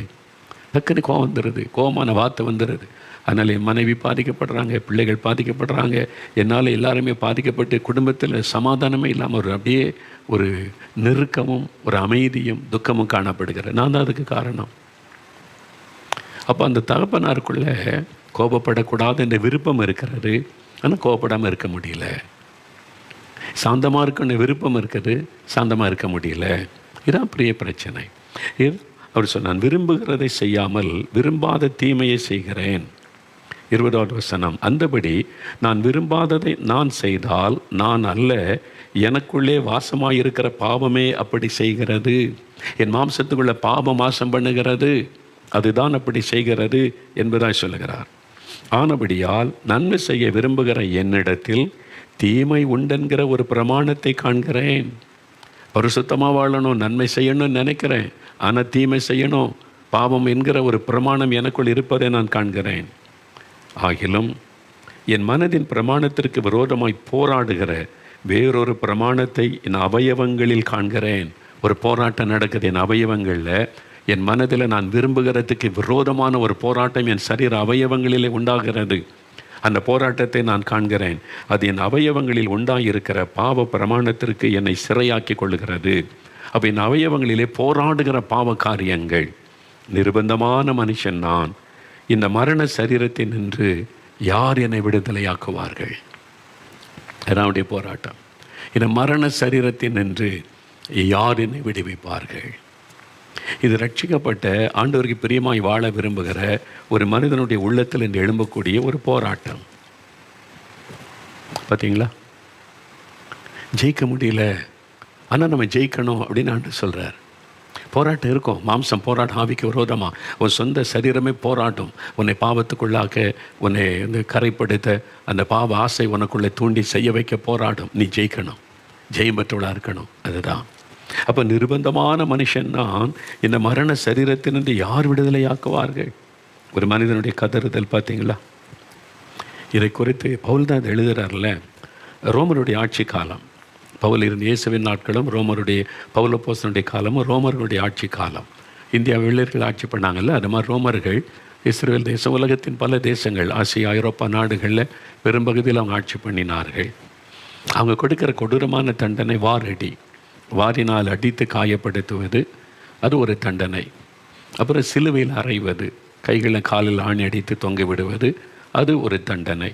டக்குன்னு கோவம் வந்துடுது, கோவமான வார்த்தை வந்துடுது. அதனால் என் மனைவி பாதிக்கப்படுறாங்க, பிள்ளைகள் பாதிக்கப்படுறாங்க, என்னால் எல்லாருமே பாதிக்கப்பட்டு குடும்பத்தில் சமாதானமே இல்லாமல் அப்படியே ஒரு நெருக்கமும் ஒரு அமைதியும் துக்கமும் காணப்படுகிறேன். நான் தான் அதுக்கு காரணம். அப்போ அந்த தகப்பனாருக்குள்ளே கோபப்படக்கூடாது என்ற விருப்பம் இருக்கிறது, ஆனால் கோபப்படாமல் இருக்க முடியல. சாந்தமாக இருக்கணும் விருப்பம் இருக்குது, சாந்தமாக இருக்க முடியல. இதுதான் பெரிய பிரச்சனை. அவர் சொன்னான், விரும்புகிறதை செய்யாமல் விரும்பாத தீமையை செய்கிறேன். 20வது வசனம், அந்தபடி நான் விரும்பாததை நான் செய்தால் நான் அல்ல, எனக்குள்ளே வாசமாயிருக்கிற பாவமே அப்படி செய்கிறது. என் மாம்சத்துக்குள்ள பாவம் வாசம் பண்ணுகிறது, அதுதான் அப்படி செய்கிறது என்பதாய் சொல்லுகிறார். ஆனபடியால் நன்மை செய்ய விரும்புகிற என்னிடத்தில் தீமை உண்டென்கிற ஒரு பிரமாணத்தை காண்கிறேன். பரிசுத்தமாக வாழணும், நன்மை செய்யணும்னு நினைக்கிறேன், ஆனால் தீமை செய்யணும், பாவம் என்கிற ஒரு பிரமாணம் எனக்குள் இருப்பதை நான் காண்கிறேன். ஆகிலும் என் மனதின் பிரமாணத்திற்கு விரோதமாய் போராடுகிற வேறொரு பிரமாணத்தை என் அவயவங்களில் காண்கிறேன். ஒரு போராட்டம் நடக்குது என் அவயவங்களில். என் மனதில் நான் விரும்புகிறதுக்கு விரோதமான ஒரு போராட்டம் என் சரீர அவயவங்களிலே உண்டாகிறது. அந்த போராட்டத்தை நான் காண்கிறேன். அது என் அவயவங்களில் உண்டாயிருக்கிற பாவ பிரமாணத்திற்கு என்னை சிறையாக்கி கொள்ளுகிறது. அப்போ என் அவயவங்களிலே போராடுகிற பாவ காரியங்கள். நிர்பந்தமான மனுஷன் நான். இந்த மரண சரீரத்தை நின்று யார் என்னை விடுதலையாக்குவார்கள்? என்னுடைய போராட்டம். இந்த மரண சரீரத்தை நின்று யார் என்னை விடுவிப்பார்கள்? இது ரட்சிக்கப்பட்ட ஆண்டவருக்கு பிரியமாய் வாழ விரும்புகிற ஒரு மனிதனுடைய உள்ளத்தில் என்று எழும்பக்கூடிய ஒரு போராட்டம். பார்த்தீங்களா? ஜெயிக்க முடியல, ஆனால் நம்ம ஜெயிக்கணும் அப்படின்னு ஆண்டவர் சொல்கிறார். போராட்டம் இருக்கும், மாம்சம் போராட்டம், ஆவிக்கு விரோதமாக உன் சொந்த சரீரமே போராட்டம். உன்னை பாவத்துக்குள்ளாக்க, உன்னை வந்து கரைப்படுத்த, அந்த பாவ ஆசை உனக்குள்ளே தூண்டி செய்ய வைக்க போராடும். நீ ஜெயிக்கணும், ஜெயம் பெற்றவளாக இருக்கணும். அதுதான். அப்போ நிர்பந்தமான மனுஷன் நான். இந்த மரண சரீரத்திலிருந்து யார் விடுதலையாக்குவார்கள்? ஒரு மனிதனுடைய கதறுதல். பார்த்தீங்களா? இதை குறித்து பவுல் தான் எழுதுகிறார்ல. ரோமருடைய ஆட்சி காலம், பவுல் இருந்த இயேசுவின் நாட்களும் ரோமருடைய பவுலப்போஸ்தலனுடைய காலமும் ரோமர்களுடைய ஆட்சி காலம். இந்தியா வெள்ளையர்கள் ஆட்சி பண்ணாங்கல்ல, அது மாதிரி ரோமர்கள் இஸ்ரேல் தேசம், உலகத்தின் பல தேசங்கள், ஆசியா ஐரோப்பா நாடுகளில் பெரும்பகுதியில் அவங்க ஆட்சி பண்ணினார்கள். அவங்க கொடுக்குற கொடூரமான தண்டனை வாரடி, வாரினால் அடித்து காயப்படுத்துவது, அது ஒரு தண்டனை. அப்புறம் சிலுவையில் அறைவது, கைகளில் காலில் ஆணி அடித்து தொங்க விடுவது, அது ஒரு தண்டனை.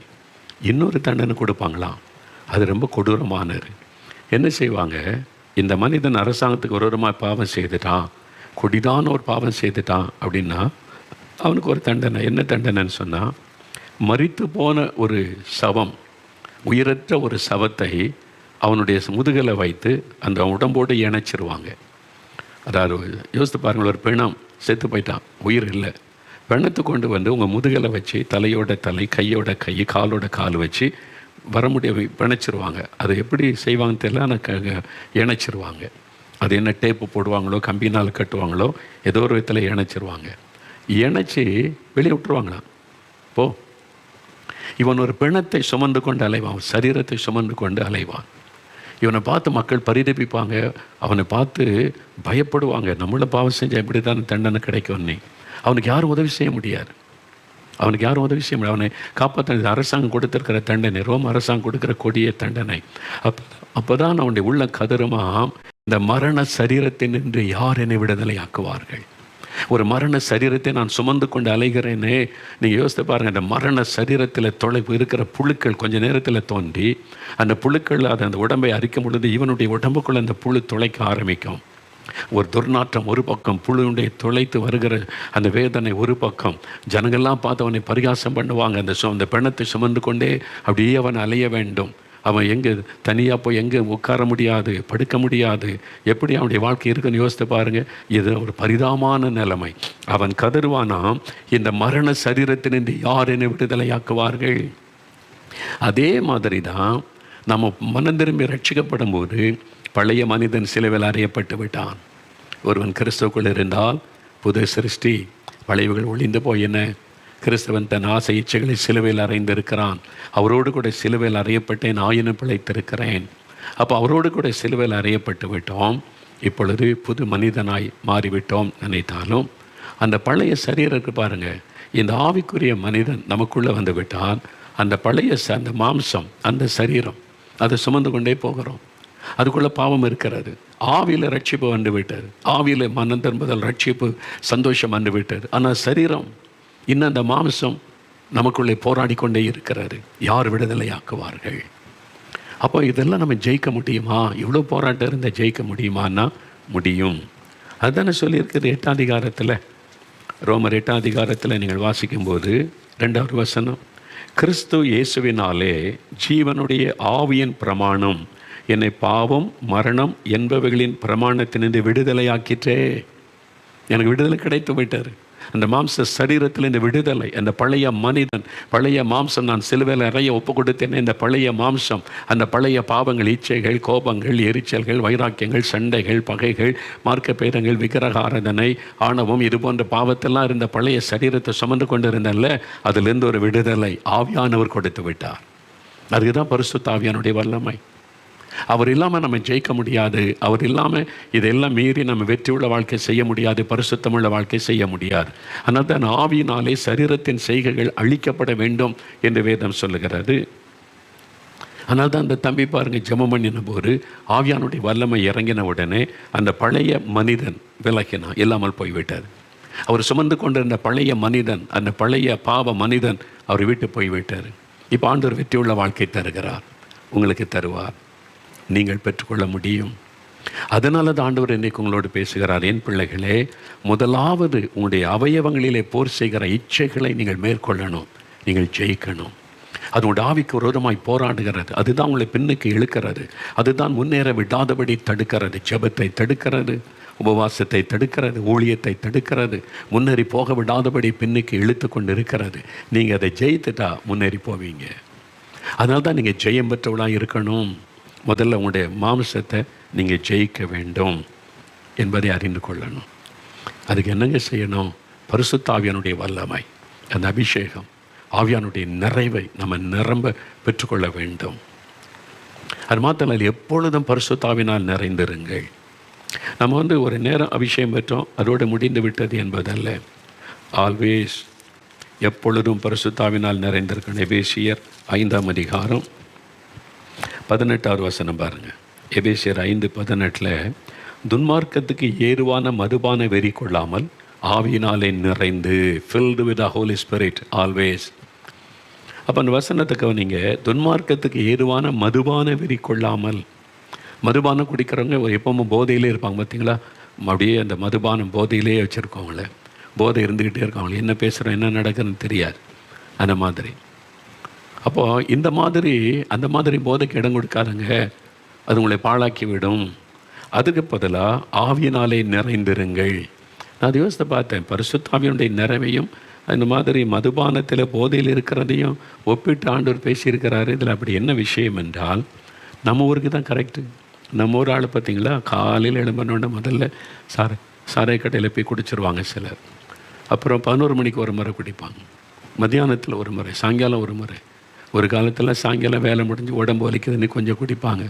இன்னொரு தண்டனை கொடுப்பாங்களாம், அது ரொம்ப கொடூரமானது. என்ன செய்வாங்க? இந்த மனிதன் அரசாங்கத்துக்கு விரோதமாக பாவம் செய்துட்டான், கொடிதான ஒரு பாவம் செய்துட்டான் அப்படின்னா அவனுக்கு ஒரு தண்டனை. என்ன தண்டனைன்னு சொன்னால், மரித்து போன ஒரு சவம், உயிரற்ற ஒரு சவத்தை அவனுடைய முதுகலை வைத்து அந்த உடம்போடு இணைச்சிருவாங்க. அதாவது யோசித்து பாருங்கள், ஒரு பிணம் செத்து போயிட்டான், உயிர் இல்லை. பிணத்தை கொண்டு வந்து உங்கள் முதுகலை வச்சு தலையோட தலை, கையோட கை, காலோட கால் வச்சு வர முடிய பிணைச்சிருவாங்க. அது எப்படி செய்வாங்கன்னு தெரியல, ஆனால் இணைச்சிருவாங்க. அது என்ன டேப்பு போடுவாங்களோ, கம்பினால் கட்டுவாங்களோ, ஏதோ ஒரு விதத்தில் இணைச்சிருவாங்க. இணைச்சி வெளியே விட்டுருவாங்களாம். போ, இவன் ஒரு பிணத்தை சுமந்து கொண்டு அலைவான், சரீரத்தை சுமந்து கொண்டு அலைவான். இவனை பார்த்து மக்கள் பரிதபிப்பாங்க, அவனை பார்த்து பயப்படுவாங்க. நம்மள பாவம் செஞ்சால் எப்படி தான் தண்டனை கிடைக்கும்? நீ அவனுக்கு யாரும் உதவி செய்ய முடியாது, அவனுக்கு யாரும் உதவி செய்ய முடியாது. அவனை காப்பாற்ற அரசாங்கம் கொடுத்துருக்கிற தண்டனை, ரோம் அரசாங்கம் கொடுக்குற கொடிய தண்டனை. அப்போ தான் அவனுடைய உள்ள கதறுமா, இந்த மரண சரீரத்தை நின்று யார் என்னை விடுதலை ஆக்குவார்கள்? ஒரு மரண சரீரத்தை நான் சுமந்து கொண்டு அலைகிறேனே. நீங்கள் யோசித்து பாருங்கள், அந்த மரண சரீரத்தில் தொலைவு இருக்கிற புழுக்கள் கொஞ்ச நேரத்தில் தோன்றி அந்த புழுக்கள் அதை அந்த உடம்பை அரிக்க பொழுது இவனுடைய உடம்புக்குள்ளே அந்த புழு துளைக்க ஆரம்பிக்கும். ஒரு துர்நாற்றம் ஒரு பக்கம், புழுனுடைய துளைத்து வருகிற அந்த வேதனை ஒரு பக்கம். ஜனங்கள்லாம் பார்த்து அவனை பரிகாசம் பண்ணுவாங்க. அந்த பிணத்தை சுமந்து கொண்டே அப்படியே அவன் அலைய வேண்டும். அவன் எங்கே தனியாக போய் எங்கே உட்கார முடியாது, படுக்க முடியாது. எப்படி அவனுடைய வாழ்க்கை இருக்குன்னு யோசித்து பாருங்கள். இது ஒரு பரிதாபமான நிலைமை. அவன் கதறுவானாம், இந்த மரண சரீரத்தினின்று யார் என்னை விடுதலையாக்குவார்கள்? அதே மாதிரி தான் நம்ம மனம் திரும்பி ரட்சிக்கப்படும் போது பழைய மனிதன் சிலுவையில் அறையப்பட்டு விட்டான். ஒருவன் கிறிஸ்துவுக்குள் இருந்தால் புது சிருஷ்டி, பழையவர்கள் ஒளிந்து போயின. கிறிஸ்தவன் தன் ஆசை இச்சைகளை சிலுவையில் அறைந்திருக்கிறான். அவரோடு கூட சிலுவையில் அறையப்பட்டேன், ஆயினும் பிழைத்திருக்கிறேன். அப்போ அவரோடு கூட சிலுவையில் அறையப்பட்டு விட்டோம். இப்பொழுது புது மனிதனாய் மாறிவிட்டோம் நினைத்தாலும் அந்த பழைய சரீரத்துக்கு பாருங்கள், இந்த ஆவிக்குரிய மனிதன் நமக்குள்ளே வந்து விட்டால் அந்த பழைய அந்த மாம்சம், அந்த சரீரம், அதை சுமந்து கொண்டே போகிறோம். அதுக்குள்ளே பாவம் இருக்கிறது. ஆவியில் ரட்சிப்பு வந்து விட்டது, ஆவியில் மனம் திரும்புதல், ரட்சிப்பு, சந்தோஷம் வந்து விட்டது. ஆனால் சரீரம் இன்னும் அந்த மாம்சம் நமக்குள்ளே போராடி கொண்டே இருக்கிறாரு. யார் விடுதலையாக்குவார்கள்? அப்போ இதெல்லாம் நம்ம ஜெயிக்க முடியுமா? இவ்வளோ போராட்டம் இருந்தால் ஜெயிக்க முடியுமான்னா முடியும். அதுதானே சொல்லியிருக்குது 8ஆம் அதிகாரத்தில், ரோமர் 8ஆம் அதிகாரத்தில் நீங்கள் வாசிக்கும்போது 2வது வசனம், கிறிஸ்து இயேசுவினாலே ஜீவனுடைய ஆவியின் பிரமாணம் என்னை பாவம் மரணம் என்பவைகளின் பிரமாணத்தினின்று விடுதலையாக்கிற்றே. எனக்கு விடுதலை கிடைத்து விட்டார். அந்த மாம்ச சரீரத்தில் இந்த விடுதலை, அந்த பழைய மனிதன், பழைய மாம்சம், நான் சிலுவையில் நிறைய ஒப்பு கொடுத்தேனே, இந்த பழைய மாம்சம், அந்த பழைய பாவங்கள், இச்சைகள், கோபங்கள், எரிச்சல்கள், வைராக்கியங்கள், சண்டைகள், பகைகள், மார்க்க பேதங்கள், விக்கிரக ஆராதனை, ஆணவம், இது போன்ற பாவத்தெல்லாம் இருந்த பழைய சரீரத்தை சுமந்து கொண்டு இருந்தல்ல, அதிலிருந்து ஒரு விடுதலை ஆவியானவர் கொடுத்து விட்டார். அதுக்குதான் பரிசுத்த ஆவியானுடைய வல்லமை. அவர் இல்லாமல் நம்ம ஜெயிக்க முடியாது. அவர் இல்லாமல் இதெல்லாம் மீறி நம்ம வெற்றியுள்ள வாழ்க்கை செய்ய முடியாது, பரிசுத்தமுள்ள வாழ்க்கை செய்ய முடியாது. ஆனால் தான் ஆவியினாலே சரீரத்தின் செய்கைகள் அழிக்கப்பட வேண்டும் என்று வேதம் சொல்லுகிறது. ஆனால் தான் அந்த தம்பி பாருங்கள், ஜெபம் பண்ணின போது ஆவியானுடைய வல்லமை இறங்கின உடனே அந்த பழைய மனிதன் விலகினான், இல்லாமல் போய்விட்டார். அவர் சுமந்து கொண்டிருந்த பழைய மனிதன், அந்த பழைய பாவ மனிதன் அவர் விட்டு போய்விட்டார். இப்போ ஆண்டவர் வெற்றியுள்ள வாழ்க்கை தருகிறார், உங்களுக்கு தருவார், நீங்கள் பெற்றுக்கொள்ள முடியும். அதனால தான் ஆண்டவர் இன்றைக்கு உங்களோடு பேசுகிறார். என் பிள்ளைகளே, முதலாவது உங்களுடைய அவயவங்களிலே போர் செய்கிற இச்சைகளை நீங்கள் மேற்கொள்ளணும், நீங்கள் ஜெயிக்கணும். அது உங்களுடைய ஆவிக்கு விரோதமாய் போராடுகிறது. அதுதான் உங்களை பின்னுக்கு இழுக்கிறது. அதுதான் முன்னேற விடாதபடி தடுக்கிறது. ஜெபத்தை தடுக்கிறது, உபவாசத்தை தடுக்கிறது, ஊழியத்தை தடுக்கிறது, முன்னேறி போக விடாதபடி பின்னுக்கு இழுத்து கொண்டு இருக்கிறது. நீங்கள் அதை ஜெயித்துட்டா முன்னேறி போவீங்க. அதனால தான் நீங்கள் ஜெயம் பெற்றவளாக இருக்கணும். முதல்ல உங்களுடைய மாம்சத்தை நீங்கள் ஜெயிக்க வேண்டும் என்பதை அறிந்து கொள்ளணும். அதுக்கு என்னங்க செய்யணும்? பரிசுத்த ஆவியானுடைய வல்லமை, அந்த அபிஷேகம், ஆவியானுடைய நிறைவை நம்ம நிரம்ப பெற்றுக்கொள்ள வேண்டும். அது மாத்திரம் எப்பொழுதும் பரிசுத்த ஆவியினால் நிறைந்திருங்கள். நம்ம ஒரு நேரம் அபிஷேகம் பெற்றோம், அதோடு முடிந்து விட்டது என்பதல்ல. ஆல்வேஸ், எப்பொழுதும் பரிசுத்த ஆவியினால் நிறைந்திருக்கணும். எபேசியர் 5ஆம் அதிகாரம் 18வது வசனம் பாருங்கள். எபேசியர் 5:18, துன்மார்க்கத்துக்கு ஏதுவான மதுபான வெறி கொள்ளாமல் ஆவியினாலே நிறைந்து, filled with the Holy Spirit always. அப்போ அந்த வசனத்தை கவனிங்க. துன்மார்க்கத்துக்கு ஏதுவான மதுபான வெறி கொள்ளாமல். மதுபானம் குடிக்கிறவங்க எப்பவும் போதையிலே இருப்பாங்க பார்த்தீங்களா? அப்படியே அந்த மதுபானம் போதையிலே வச்சுருக்கவங்கள, போதை இருந்துக்கிட்டே இருக்காங்களே, என்ன பேசுகிறோம் என்ன நடக்குதுன்னு தெரியாது. அந்த மாதிரி அப்போது அந்த மாதிரி போதைக்கு இடம் கொடுக்காதுங்க, அது உங்களை பாழாக்கி விடும். அதுக்கு பதிலாக ஆவியினாலே நிறைந்திருங்கள். நான் அதை யோசித்து பார்த்தேன். பரிசுத்த ஆவியினுடைய நிறைவையும் இந்த மாதிரி மதுபானத்தில் போதையில் இருக்கிறதையும் ஒப்பிட்டு ஆண்டவர் பேசியிருக்கிறாரு. இதில் அப்படி என்ன விஷயம் என்றால், நம்ம ஊருக்கு தான் கரெக்டு. நம்ம ஊர் ஆள் பார்த்திங்களா, காலையில் எழும்பணுன்னா முதல்ல சாரை கடையில் போய் குடிச்சிருவாங்க சிலர். அப்புறம் 11 மணிக்கு ஒரு முறை குடிப்பாங்க, மத்தியானத்தில் ஒரு முறை, சாயங்காலம் ஒரு முறை. ஒரு காலத்தில் சாயங்காலம் வேலை முடிஞ்சு உடம்பு வலிக்குதுன்னு கொஞ்சம் குடிப்பாங்க.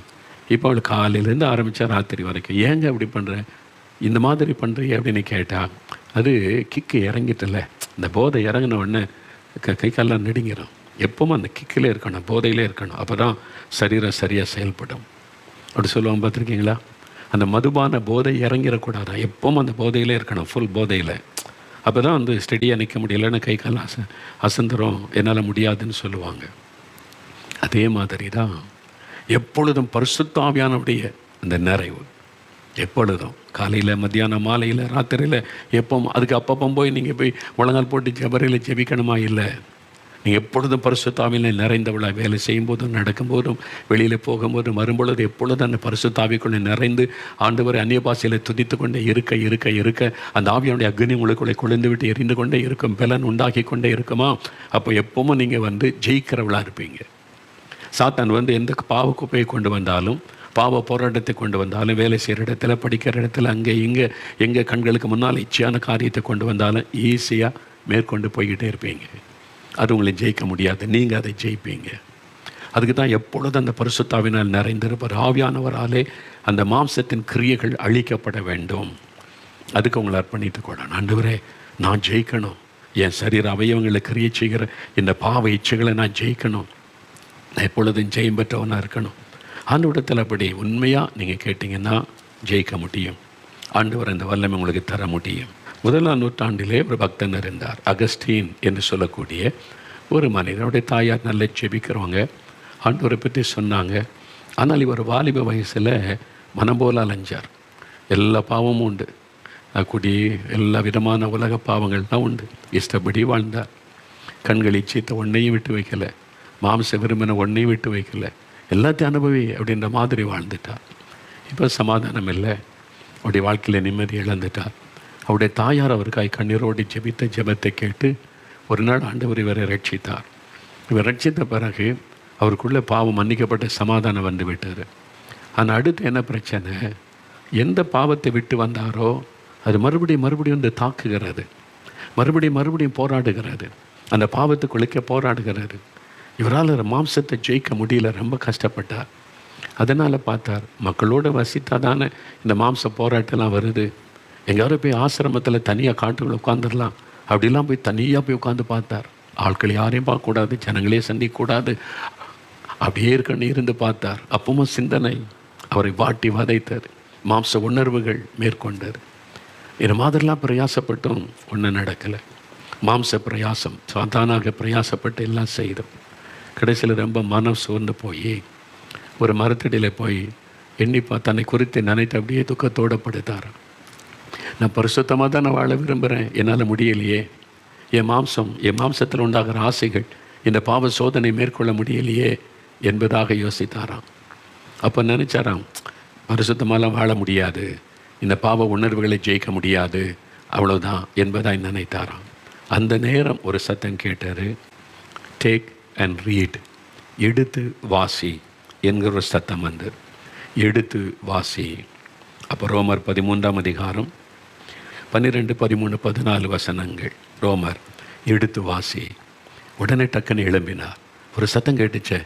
இப்போ அவள் காலையிலேருந்து ஆரம்பித்தா ராத்திரி வரைக்கும். ஏங்க அப்படி பண்ணுறேன், இந்த மாதிரி பண்ணுறீங்க அப்படின்னு கேட்டால், அது கிக்கு இறங்கிட்டல, இந்த போதை இறங்கின உடனே கை காலெலாம் நடுங்கிறோம். எப்பவும் அந்த கிக்கிலே இருக்கணும், போதையிலே இருக்கணும், அப்போ தான் சரீரம் சரியாக செயல்படும் அப்படி சொல்லுவாங்க. பார்த்துருக்கீங்களா? அந்த மதுபான போதை இறங்கிடக்கூடாது, எப்பவும் அந்த போதையிலே இருக்கணும், ஃபுல் போதையில். அப்போ தான் ஸ்டெடியாக நிற்க முடியலைன்னு கை கால் அசந்துரும், என்னால் முடியாதுன்னு சொல்லுவாங்க. அதே மாதிரி தான் எப்பொழுதும் பரிசுத்த ஆவியானுடைய அந்த நிறைவு, எப்பொழுதும் காலையில் மத்தியானம் மாலையில் ராத்திரியில் எப்பவும், அதுக்கு அப்பப்போ போய் நீங்கள் போய் முழங்கால் போட்டு ஜபரையில் ஜெபிக்கணுமா? இல்லை. நீங்கள் எப்பொழுதும் பரிசுத்த ஆவியில் நிறைந்தவளாக வேலை செய்யும்போதும் நடக்கும்போதும் வெளியில் போகும்போதும் வரும்பொழுது எப்பொழுதும் அந்த பரிசுத்த ஆவிக்குள்ளே நிறைந்து ஆண்டவரை அந்நிய பாஷையில் துதித்து கொண்டே இருக்க அந்த ஆவியானுடைய அக்னி உங்களுக்குள்ளே கொழுந்து விட்டு எரிந்து கொண்டே இருக்கும், பலன் உண்டாக்கி கொண்டே இருக்குமா? அப்போ எப்பவும் நீங்கள் ஜெயிக்கிறவளாக இருப்பீங்க. சாத்தான் எந்த பாவ குப்பையை கொண்டு வந்தாலும், பாவ போராட்டத்தை கொண்டு வந்தாலும், வேலை செய்கிற இடத்துல, படிக்கிற இடத்துல, அங்கே இங்கே எங்கே கண்களுக்கு முன்னால் இச்சையான காரியத்தை கொண்டு வந்தாலும் ஈஸியாக மேற்கொண்டு போய்கிட்டே இருப்பீங்க. அது உங்களை ஜெயிக்க முடியாது, நீங்கள் அதை ஜெயிப்பீங்க. அதுக்கு தான் எப்பொழுது அந்த பரிசுத்தாவினால் நிறைந்திருப்பார். ஆவியானவராலே அந்த மாம்சத்தின் கிரியைகள் அழிக்கப்பட வேண்டும். அதுக்கு உங்களை அர்ப்பணித்துக் கொள்ளணும். ஆண்டவரே, நான் ஜெயிக்கணும். என் சரீர அவயவங்களை கிரியை செய்கிற இந்த பாவ இச்சைகளை நான் ஜெயிக்கணும். நான் எப்பொழுதும் ஜெயம் பெற்றவனாக இருக்கணும். ஆண்டவரிடத்தில் அப்படி உண்மையாக நீங்கள் கேட்டிங்கன்னா ஜெயிக்க முடியும். ஆண்டவர் அந்த வல்லமை உங்களுக்கு தர முடியும். 1ஆம் நூற்றாண்டிலே ஒரு பக்தன் இருந்தார். அகஸ்டீன் என்று சொல்லக்கூடிய ஒரு மனிதனுடைய தாயார் நல்ல ஜெபிக்கிறவங்க. ஆண்டவரை பற்றி சொன்னாங்க. ஆனால் இவர் வாலிப வயசில் மனம் போல அலைஞ்சார். எல்லா பாவமும் உண்டு, குடி, எல்லா விதமான உலக பாவங்கள் தான் உண்டு. இஷ்டப்படி வாழ்ந்தார். கண்கள் இச்சித்த ஒன்றையும் விட்டு வைக்கலை, மாம்ச விரும்பின ஒன்றையும் விட்டு வைக்கலை, எல்லாத்தையும் அனுபவி அப்படின்ற மாதிரி வாழ்ந்துட்டார். இப்போ சமாதானம் இல்லை, அவருடைய வாழ்க்கையில் நிம்மதி இழந்துட்டார். அவருடைய தாயார் அவருக்காய் கண்ணீரோடு ஜெபித்த ஜெபத்தை கேட்டு ஒரு நாள் ஆண்டவர் இவரை ரட்சித்தார். இவர் ரட்சித்த பிறகு அவருக்குள்ளே பாவம் மன்னிக்கப்பட்ட சமாதானம் வந்து விட்டார். ஆனால் அடுத்து என்ன பிரச்சனை? எந்த பாவத்தை விட்டு வந்தாரோ அது மறுபடியும் வந்து தாக்குகிறது, மறுபடியும் போராடுகிறது, அந்த பாவத்தை குளிக்க போராடுகிறது. இவரால் மாம்சத்தை ஜெயிக்க முடியல, ரொம்ப கஷ்டப்பட்டார். அதனால் பார்த்தார், மக்களோடு வசித்தா தானே இந்த மாம்ச போராட்டம்லாம் வருது. எங்கேயாவது போய் ஆசிரமத்தில் தனியாக காட்டுக்குள்ள உட்காந்துடலாம், அப்படிலாம் போய் தனியாக போய் உட்காந்து பார்த்தார். ஆட்கள் யாரையும் பார்க்கக்கூடாது, ஜனங்களே சந்திக்கக்கூடாது, அப்படியே இருக்கணும் இருந்து பார்த்தார். அப்பவும் சிந்தனை அவரை வாட்டி வதைத்தது, மாம்ச உணர்வுகள் மேற்கொண்டது. இது மாதிரிலாம் பிரயாசப்பட்டும் ஒன்றும் நடக்கலை. மாம்ச பிரயாசம் சாதாரணமாக பிரயாசப்பட்டு எல்லாம் செய்தோம். கடைசியில் ரொம்ப மனம் சோர்ந்து போய் ஒரு மரத்தடியில் போய் எண்ணிப்பா தன்னை குறித்து நினைத்து அப்படியே துக்கத்தோடு படுத்தார். நான் பரிசுத்தமாக தான் நான் வாழ விரும்புகிறேன், என்னால் முடியலையே. என் மாம்சத்தில் உண்டாகிற ஆசைகள் இந்த பாவ சோதனை மேற்கொள்ள முடியலையே என்பதாக யோசித்தாராம். அப்போ நினச்சாராம், பரிசுத்தமாலாம் வாழ முடியாது, இந்த பாவ உணர்வுகளை ஜெயிக்க முடியாது, அவ்வளோதான் என்பதாய் நினைத்தாராம். அந்த நேரம் ஒரு சத்தம் கேட்டார், டேக் அண்ட் ரீட், எடுத்து வாசி என்கிற ஒரு சத்தம் வந்து, எடுத்து வாசி. அப்போ ரோமர் 13ஆம் அதிகாரம் 12, 13, 14 வசனங்கள். ரோமர் எடுத்து வாசி. உடனே டக்குன்னு எழும்பினார். ஒரு சத்தம் கேட்டுச்சே,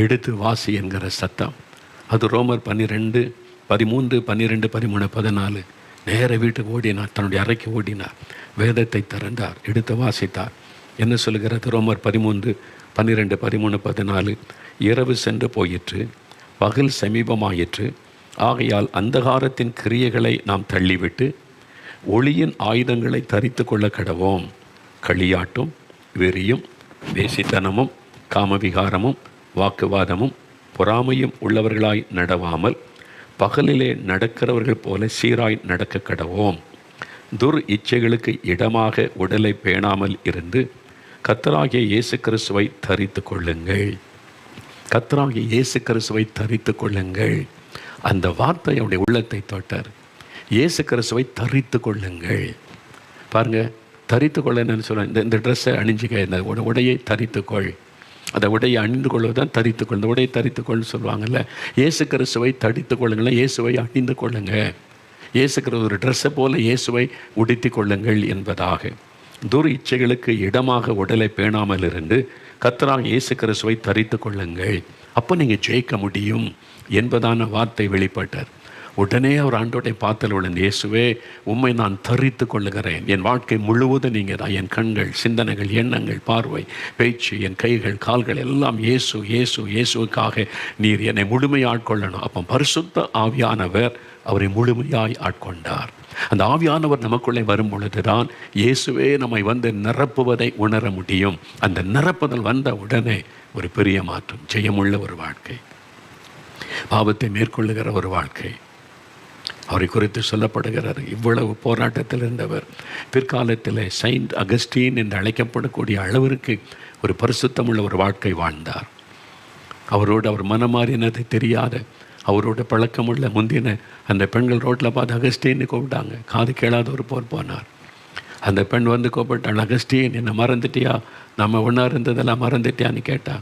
எடுத்து வாசி என்கிற சத்தம். அது ரோமர் 12, 13, 12, 13, 14. நேர வீட்டுக்கு ஓடினார், தன்னுடைய அறைக்கு ஓடினார், வேதத்தை திறந்தார், எடுத்து வாசித்தார். என்ன சொல்கிறது? ரோமர் 13, 12, 13, 14. இரவு சென்று போயிற்று, பகல் சமீபமாயிற்று, ஆகையால் அந்தகாரத்தின் கிரியைகளை நாம் தள்ளிவிட்டு ஒளியின் ஆயுதங்களை தரித்து கொள்ள கடவோம். களியாட்டும், வெறியும், வேசித்தனமும், காமவிகாரமும், வாக்குவாதமும், பொறாமையும் உள்ளவர்களாய் நடவாமல் பகலிலே நடக்கிறவர்கள் போல சீராய் நடக்க கடவோம். துர் இச்சைகளுக்கு இடமாக உடலை பேணாமல் இருந்து கர்த்தராகிய இயேசு கிறிஸ்துவை தரித்து கொள்ளுங்கள். கர்த்தராகிய இயேசு கிறிஸ்துவை தரித்து கொள்ளுங்கள். அந்த வார்த்தை அவருடைய உள்ளத்தை தொட்டார். இயேசு கிறிஸ்துவை தரித்து கொள்ளுங்கள். பாருங்கள், தரித்து கொள்ளன்னு சொல்ல, இந்த ட்ரெஸ்ஸை அணிஞ்சிக்க, இந்த உடையை தரித்துக்கொள், அந்த உடையை அணிந்து கொள்வதுதான் தரித்துக்கொள். இந்த உடையை தரித்துக்கொள்னு சொல்லுவாங்கள்ல. இயேசு கிறிஸ்துவை தரித்து கொள்ளுங்களேன், இயேசுவை அணிந்து கொள்ளுங்க. இயேசு கிறிஸ்து ஒரு ட்ரெஸ்ஸை போல இயேசுவை உடுத்தி கொள்ளுங்கள் என்பதாக. துர் இச்சைகளுக்கு இடமாக உடலை பேணாமல் இருந்து கர்த்தராகிய இயேசு கிறிஸ்துவை தரித்து கொள்ளுங்கள். அப்போ நீங்கள் ஜெயிக்க முடியும் என்பதான வார்த்தை வெளிப்பட்டார். உடனே அவர் ஆண்டோடைய பாத்தல் விழுந்து, இயேசுவே உம்மை நான் தரித்து கொள்ளுகிறேன். என் வாழ்க்கை முழுவதும் நீங்கள் தான். என் கண்கள், சிந்தனைகள், எண்ணங்கள், பார்வை, பேச்சு, என் கைகள், கால்கள் எல்லாம் இயேசு இயேசு இயேசுக்காக நீர் என்னை முழுமையாக ஆட்கொள்ளணும். அப்போ பரிசுத்த ஆவியானவர் அவரை முழுமையாய் ஆட்கொண்டார். அந்த ஆவியானவர் நமக்குள்ளே வரும் பொழுதுதான் இயேசுவே நம்மை வந்து நிரப்புவதை உணர முடியும். அந்த நிரப்புதல் வந்த உடனே ஒரு பெரிய மாற்றம், ஜெயமுள்ள ஒரு வாழ்க்கை, பாவத்தை மேற்கொள்ளுகிற ஒரு வாழ்க்கை அவரை குறித்து சொல்லப்படுகிறார். இவ்வளவு போராட்டத்தில் இருந்தவர் பிற்காலத்தில் செயின்ட் அகஸ்டீன் என்று அழைக்கப்படக்கூடிய அளவிற்கு ஒரு பரிசுத்தமுள்ள ஒரு வாழ்க்கை வாழ்ந்தார். அவரோடு அவர் மனமாறினது தெரியாத, அவரோட பழக்கமுள்ள முந்தின அந்த பெண்கள் ரோட்டில் பார்த்து அகஸ்டீன்னு கூப்பிட்டாங்க. காது கேளாத ஒரு போர் போனார். அந்த பெண் வந்து கூப்பிட்டாள், அகஸ்டீன் என்னை மறந்துட்டியா, நம்ம ஒன்றா இருந்ததெல்லாம் மறந்துட்டியான்னு கேட்டா.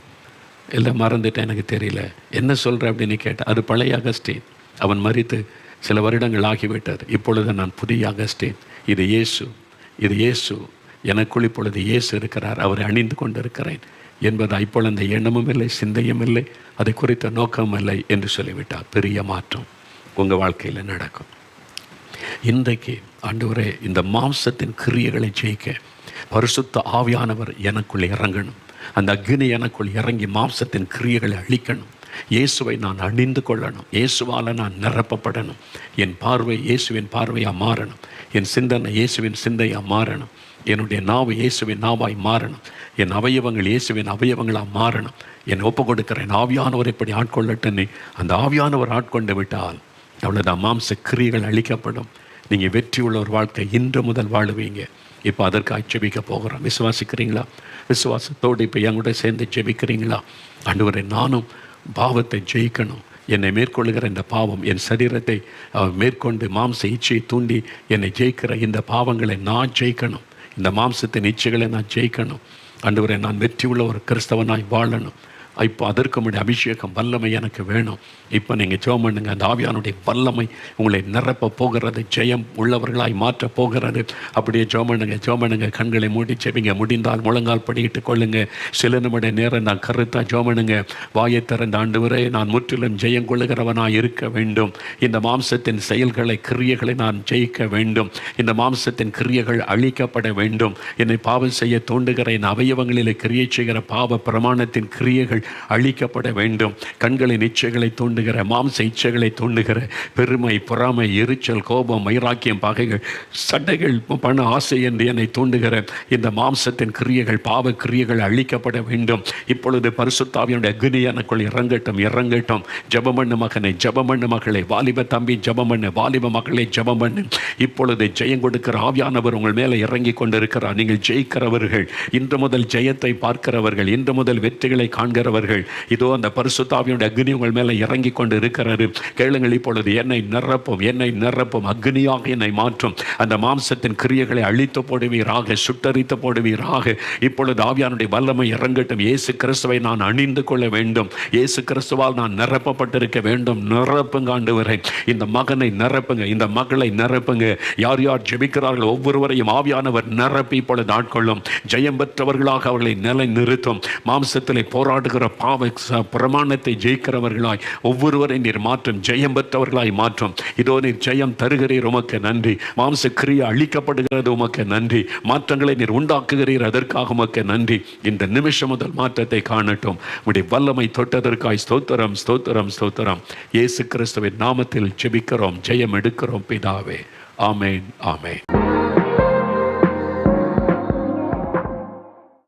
இல்லை மறந்துட்டேன், எனக்கு தெரியல, என்ன சொல்கிற அப்படின்னு கேட்டேன். அது பழைய அகஸ்டீன், அவன் மரித்து சில வருடங்கள் ஆகிவிட்டது. இப்பொழுது நான் புதிய அகஸ்டீன். இது இயேசு எனக்குள் இப்பொழுது இயேசு இருக்கிறார், அவரை அணிந்து கொண்டிருக்கிறேன். என்பது இப்பொழுது அந்த எண்ணமும் இல்லை, சிந்தையும் இல்லை, அதை குறித்த நோக்கமும் இல்லை என்று சொல்லிவிட்டார். பெரிய மாற்றம் உங்கள் வாழ்க்கையில் நடக்கும். இன்றைக்கு ஆண்டவரே, இந்த மாம்சத்தின் கிரியைகளை ஜெயிக்க பரிசுத்த ஆவியானவர் எனக்குள் இறங்கணும். அந்த அக்னி எனக்குள் இறங்கி மாம்சத்தின் கிரியைகளை அழிக்கணும். இயேசுவை நான் அணிந்து கொள்ளணும். இயேசுவால் நான் நிரப்பப்படணும். என் பார்வை இயேசுவின் பார்வையாக மாறணும். என் சிந்தனை இயேசுவின் சிந்தையாக மாறணும். என்னுடைய நாவு இயேசுவின் நாவாய் மாறணும். என் அவயவங்கள் இயேசுவின் அவயவங்களாக மாறணும். என் ஒப்பு கொடுக்கிறேன், ஆவியானவர் இப்படி ஆட்கொள்ளட்டுன்னு அந்த ஆவியானவர் ஆட்கொண்டு விட்டால் அவ்வளோதான், மாம்ச கிரியைகள் அழிக்கப்படும். நீங்கள் வெற்றி உள்ள ஒரு வாழ்க்கை இன்று முதல் வாழுவீங்க. இப்போ அதற்காக ஜெபிக்க போகிறோம். விசுவாசிக்கிறீங்களா? விசுவாசத்தோடு இப்போ என் கூட சேர்ந்து ஜெபிக்கிறீங்களா? ஆண்டவரே, நானும் பாவத்தை ஜெயிக்கணும். என்னை மேற்கொள்ளுகிற இந்த பாவம், என் சரீரத்தை மேற்கொண்டு மாம்ச இச்சையை தூண்டி என்னை ஜெயிக்கிற இந்த பாவங்களை நான் ஜெயிக்கணும். இந்த மாம்சத்தின் இச்சைகளை நான் ஜெயிக்கணும். ஆண்டவரே, நான் வெற்றி உள்ள ஒரு கிறிஸ்தவனாய் வாழணும். இப்போ அதற்கு முன்னாடி அபிஷேகம், வல்லமை எனக்கு வேணும். இப்போ நீங்கள் ஜெபம் பண்ணுங்க. அந்த ஆவியானுடைய வல்லமை உங்களை நிரப்ப போகிறது, ஜெயம் உள்ளவர்களாய் மாற்ற போகிறது. அப்படியே ஜெபம் பண்ணுங்க. கண்களை மூடி ஜெபிங்க. முடிந்தால் முழங்கால் படியிட்டு கொள்ளுங்க. சில நிமிட நேரம் நான் கருத்தாக ஜெபம் பண்ணுங்க. வாயை திறந்த ஆண்டவரே, நான் முற்றிலும் ஜெயம் கொள்ளுகிறவனாய் இருக்க வேண்டும். இந்த மாம்சத்தின் செயல்களை, கிரியைகளை நான் ஜெயிக்க வேண்டும். இந்த மாம்சத்தின் கிரியைகள் அழிக்கப்பட வேண்டும். என்னை பாவம் செய்ய தூண்டுகிற என் அவயவங்களில் கிரியை செய்கிற பாவ பிரமாணத்தின் கிரியைகள் அழிக்கப்பட வேண்டும். கண்களின் இச்சைகளை தூண்டுகிற, மாம்ச இச்சைகளை தூண்டுகிற பெருமை, பொறாமை, எரிச்சல், கோபம், வைராக்கியம், பகைகள், சண்டைகள், பண ஆசை என்று என்னை தூண்டுகிற இந்த மாம்சத்தின் கிரியைகள், பாவ கிரியைகள் அழிக்கப்பட வேண்டும். இப்பொழுது பரிசுத்த ஆவியானுடைய அக்னி எனக்குள் இறங்கட்டும். ஜெபம் பண்ணு மகனே, ஜெபம் பண்ணு மகளே, வாலிப தம்பி ஜெபம் பண்ணு, வாலிப மகளே ஜெபம் பண்ணு. இப்பொழுது ஜெயம் கொடுக்கிற ஆவியானவர் உங்கள் மேலே இறங்கி கொண்டிருக்கிறார். நீங்கள் ஜெயிக்கிறவர்கள், இன்று முதல் ஜெயத்தை பார்க்கிறவர்கள், இன்று முதல் வெற்றிகளை காண்கிறவர்கள். இதோ அந்த பரிசுத்த ஆவியானுடைய அக்னி உங்கள் மேலே இறங்கி கொண்டு இருக்கிறாரு. கேளுங்கள், இப்பொழுது என்னை நிரப்பும், அக்னியாக என்னை மாற்றும். அந்த மாம்சத்தின் கிரியைகளை அழித்து போடுவீராக, சுட்டரித்து போடுவீராக. இப்பொழுது ஆவியானுடைய வல்லமை இறங்கட்டும். இயேசு கிறிஸ்துவை நான் அணிந்து கொள்ள வேண்டும். இயேசு கிறிஸ்துவால் நான் நிரப்பப்பட்டிருக்க வேண்டும். நிரப்புங்க ஆண்டவரே. இந்த மகனை நிரப்புங்க, இந்த மகளை நிரப்புங்க. யார் யார் ஜெபிக்கிறார்கள் ஒவ்வொருவரையும் ஆவியானவர் நிரப்பி இப்பொழுது ஆட்கொள்ளும். ஜெயம் பெற்றவர்களாக அவர்களை நிலை நிறுத்தும். மாம்சத்திலே போராடுகிற பாவ பிரமாணத்தை ஜெயிக்கிறவர்களாய் ஒவ்வொருவரை நீர் மாற்றும். ஜெயம் பெற்றவர்களாய் மாற்றும். இதோ நீர் ஜெயம் தருகிறீர், உமக்கு நன்றி. மாம்ச கிரியை அழிக்கப்படுகிறது, உமக்கு நன்றி. மாற்றங்களை நீர் உண்டாக்குகிறீர், அதற்காக உமக்கு நன்றி. இந்த நிமிஷம் முதல் மாற்றத்தை காணட்டும். உடைய வல்லமை தொட்டதற்காய் ஸ்தோத்திரம். இயேசு கிறிஸ்துவின் நாமத்தில் ஜெபிக்கிறோம், ஜெயம் எடுக்கிறோம் பிதாவே. ஆமேன்.